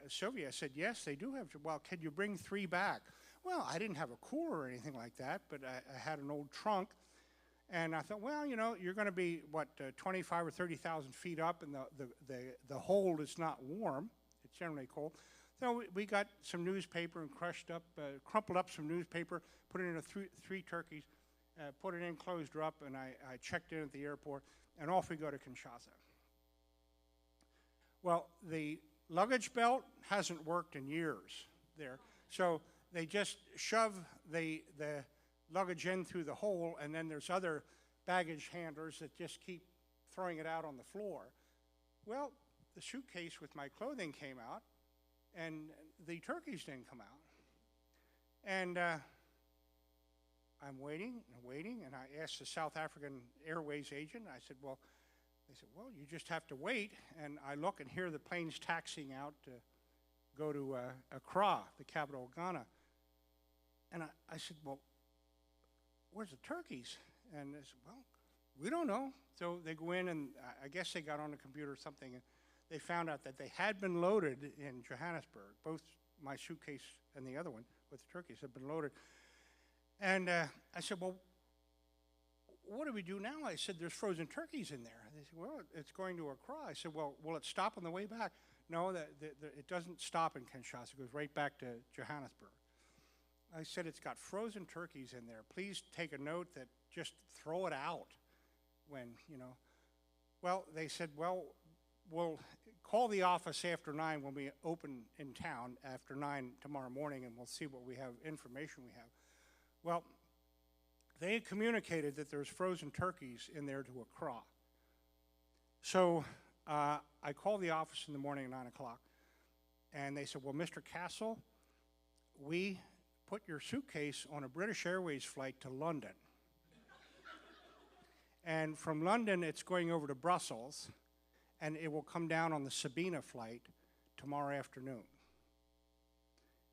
Sylvia, I said, yes, they do have, well, can you bring 3 back? Well, I didn't have a cooler or anything like that, but I had an old trunk. And I thought, well, you know, you're going to be, 25 or 30,000 feet up, and the hold is not warm. It's generally cold. So we got some newspaper and crumpled up some newspaper, put it in 3 turkeys, put it in, closed her up, and I checked in at the airport, and off we go to Kinshasa. Well, the luggage belt hasn't worked in years there. So they just shove the luggage in through the hole, and then there's other baggage handlers that just keep throwing it out on the floor. Well, the suitcase with my clothing came out, and the turkeys didn't come out. And I'm waiting and waiting, and I asked the South African Airways agent, I said, well, they said, well, you just have to wait. And I look and hear the planes taxiing out to go to Accra, the capital of Ghana. And I said, well, where's the turkeys? And they said, well, we don't know. So they go in, and I guess they got on the computer or something, and they found out that they had been loaded in Johannesburg. Both my suitcase and the other one with the turkeys had been loaded. And I said, well, what do we do now? I said, there's frozen turkeys in there. They said, well, it's going to Accra. I said, well, will it stop on the way back? No, it doesn't stop in Kinshasa. It goes right back to Johannesburg. I said, it's got frozen turkeys in there. Please take a note that just throw it out when, you know. Well, they said, well, we'll call the office after 9 when we open in town after 9 tomorrow morning, and we'll see what we have, information we have. Well, they had communicated that there's frozen turkeys in there to Accra. So I called the office in the morning at 9 o'clock, and they said, well, Mr. Cassel, we put your suitcase on a British Airways flight to London. And from London, it's going over to Brussels, and it will come down on the Sabina flight tomorrow afternoon.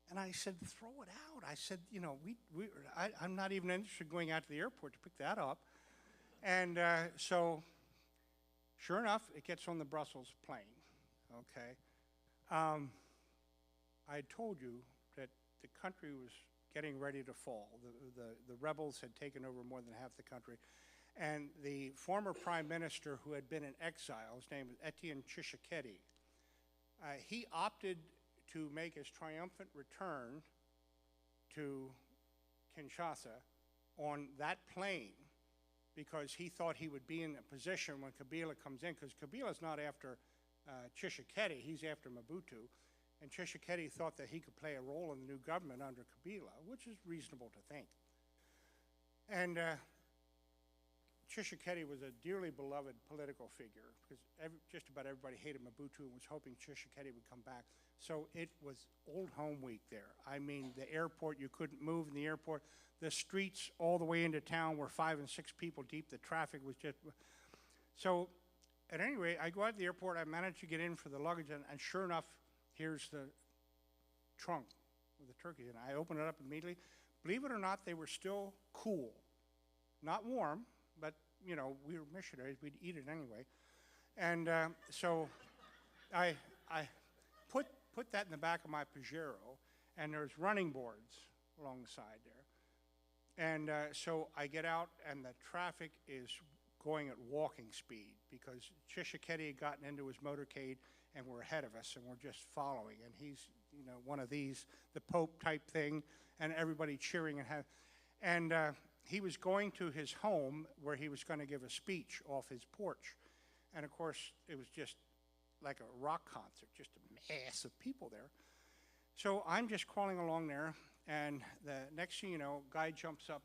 And I said, throw it out. I said, you know, I'm not even interested in going out to the airport to pick that up. And so, sure enough, it gets on the Brussels plane, okay? I told you that the country was getting ready to fall. The rebels had taken over more than half the country. And the former prime minister who had been in exile, his name was Etienne Tshisekedi, he opted to make his triumphant return to Kinshasa on that plane because he thought he would be in a position when Kabila comes in, because Kabila's not after Tshisekedi, he's after Mobutu. And Tshisekedi thought that he could play a role in the new government under Kabila, which is reasonable to think. And Tshisekedi was a dearly beloved political figure because just about everybody hated Mobutu and was hoping Tshisekedi would come back. So it was old home week there. I mean, the airport, you couldn't move in the airport. The streets all the way into town were 5 and 6 people deep. The traffic was just... So at any rate, I go out to the airport. I managed to get in for the luggage, and sure enough, here's the trunk with the turkey. And I open it up immediately. Believe it or not, they were still cool. Not warm, but, you know, we were missionaries. We'd eat it anyway. And so I put that in the back of my Pajero, and there's running boards along the side there. And so I get out, and the traffic is going at walking speed because Tshisekedi had gotten into his motorcade and were ahead of us, and we're just following. And he's, you know, one of these, the Pope type thing, and everybody cheering. And he was going to his home where he was going to give a speech off his porch. And of course, it was just like a rock concert, just a mass of people there. So I'm just crawling along there, and the next thing you know, guy jumps up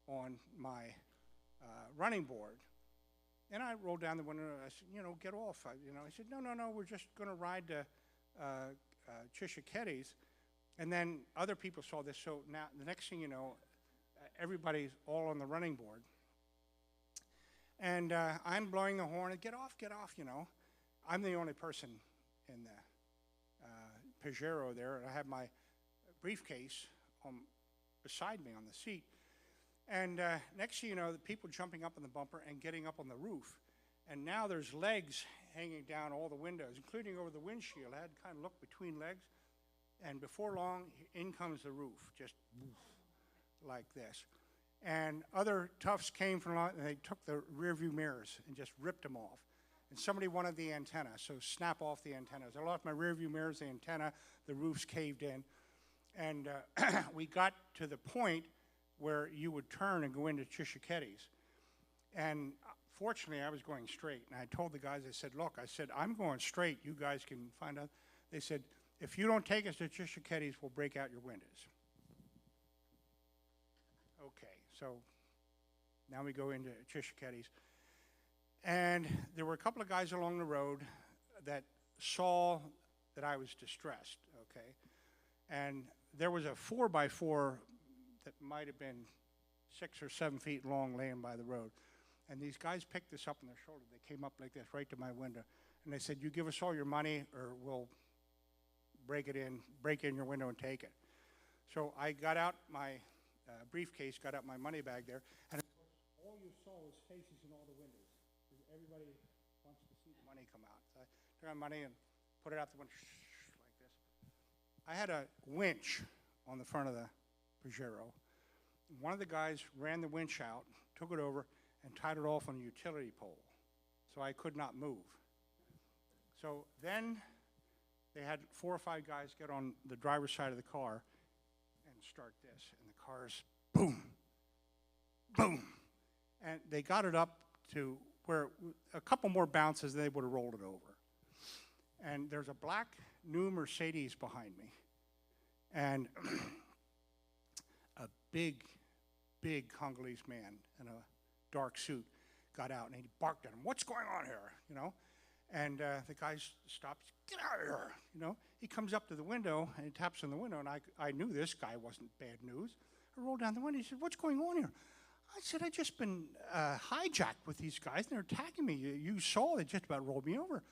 on my running board, and I rolled down the window, and I said, you know, get off. He said, no, we're just going to ride to Tshisekedi's. And then other people saw this, so now the next thing you know, everybody's all on the running board. And I'm blowing the horn, and get off, you know. I'm the only person in the Pajero there, and I have my briefcase beside me on the seat. And next thing you know, the people jumping up on the bumper and getting up on the roof. And now there's legs hanging down all the windows, including over the windshield. I had to kind of look between legs. And before long, in comes the roof, just like this. And other toughs came from, and they took the rear view mirrors and just ripped them off. And somebody wanted the antenna, so snap off the antennas. I lost my rear view mirrors, the antenna, the roof's caved in. And we got to the point where you would turn and go into Tshisekedi's. And fortunately, I was going straight. And I told the guys, I said, look, I'm going straight. You guys can find out. They said, if you don't take us to Tshisekedi's, we'll break out your windows. Okay, so now we go into Tshisekedi's. And there were a couple of guys along the road that saw that I was distressed, okay? And there was a 4x4 that might have been 6 or 7 feet long laying by the road. And these guys picked this up on their shoulder. They came up like this right to my window. And they said, you give us all your money or we'll break in your window and take it. So I got out my briefcase, got out my money bag there, and of course, all you saw was faces in all the windows. Everybody wants to see the money come out. So I took my money and put it out the window like this. I had a winch on the front of the Pajero. One of the guys ran the winch out, took it over, and tied it off on a utility pole, so I could not move. So then they had 4 or 5 guys get on the driver's side of the car and start this, and the car's boom, boom. And they got it up to where a couple more bounces, they would have rolled it over. And there's a black new Mercedes behind me, and a big Congolese man in a dark suit got out, and he barked at him, "What's going on here?" You know? And the guy stops, "Get out of here!" You know? He comes up to the window, and he taps on the window, and I knew this guy wasn't bad news. I rolled down the window. He said, "What's going on here?" I said, "I've just been hijacked with these guys, and they're attacking me. You saw they just about rolled me over."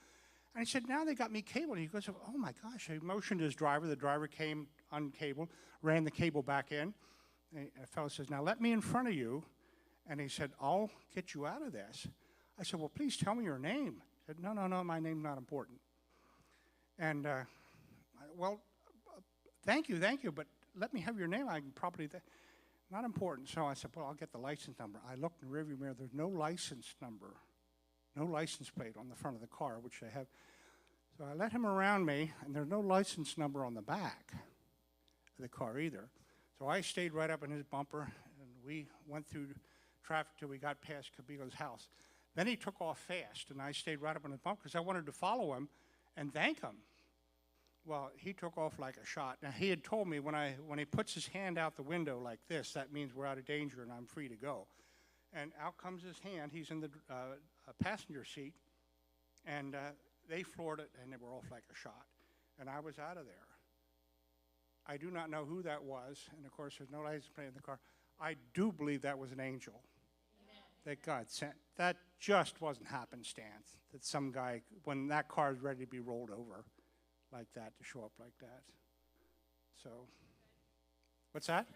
And he said, "Now they got me cabled." He goes, "Oh my gosh." I motioned to his driver. The driver came uncabled, ran the cable back in. And a fellow says, "Now let me in front of you." And he said, "I'll get you out of this." I said, "Well, please tell me your name." He said, No, my name's not important. And, well, thank you, but let me have your name. I can probably, not important. So I said, "Well, I'll get the license number." I looked in the rearview mirror. There's no license number, no license plate on the front of the car, which they have. So I let him around me, and there's no license number on the back of the car either. So I stayed right up in his bumper, and we went through traffic till we got past Kabila's house. Then he took off fast, and I stayed right up in his bumper because I wanted to follow him and thank him. Well, he took off like a shot. Now, he had told me when he puts his hand out the window like this, that means we're out of danger and I'm free to go. And out comes his hand. He's in the passenger seat, and they floored it, and they were off like a shot. And I was out of there. I do not know who that was, and of course, there's no license plate in the car. I do believe that was an angel. Amen. That God sent. That just wasn't happenstance, that some guy, when that car is ready to be rolled over like that, to show up like that. So, what's that?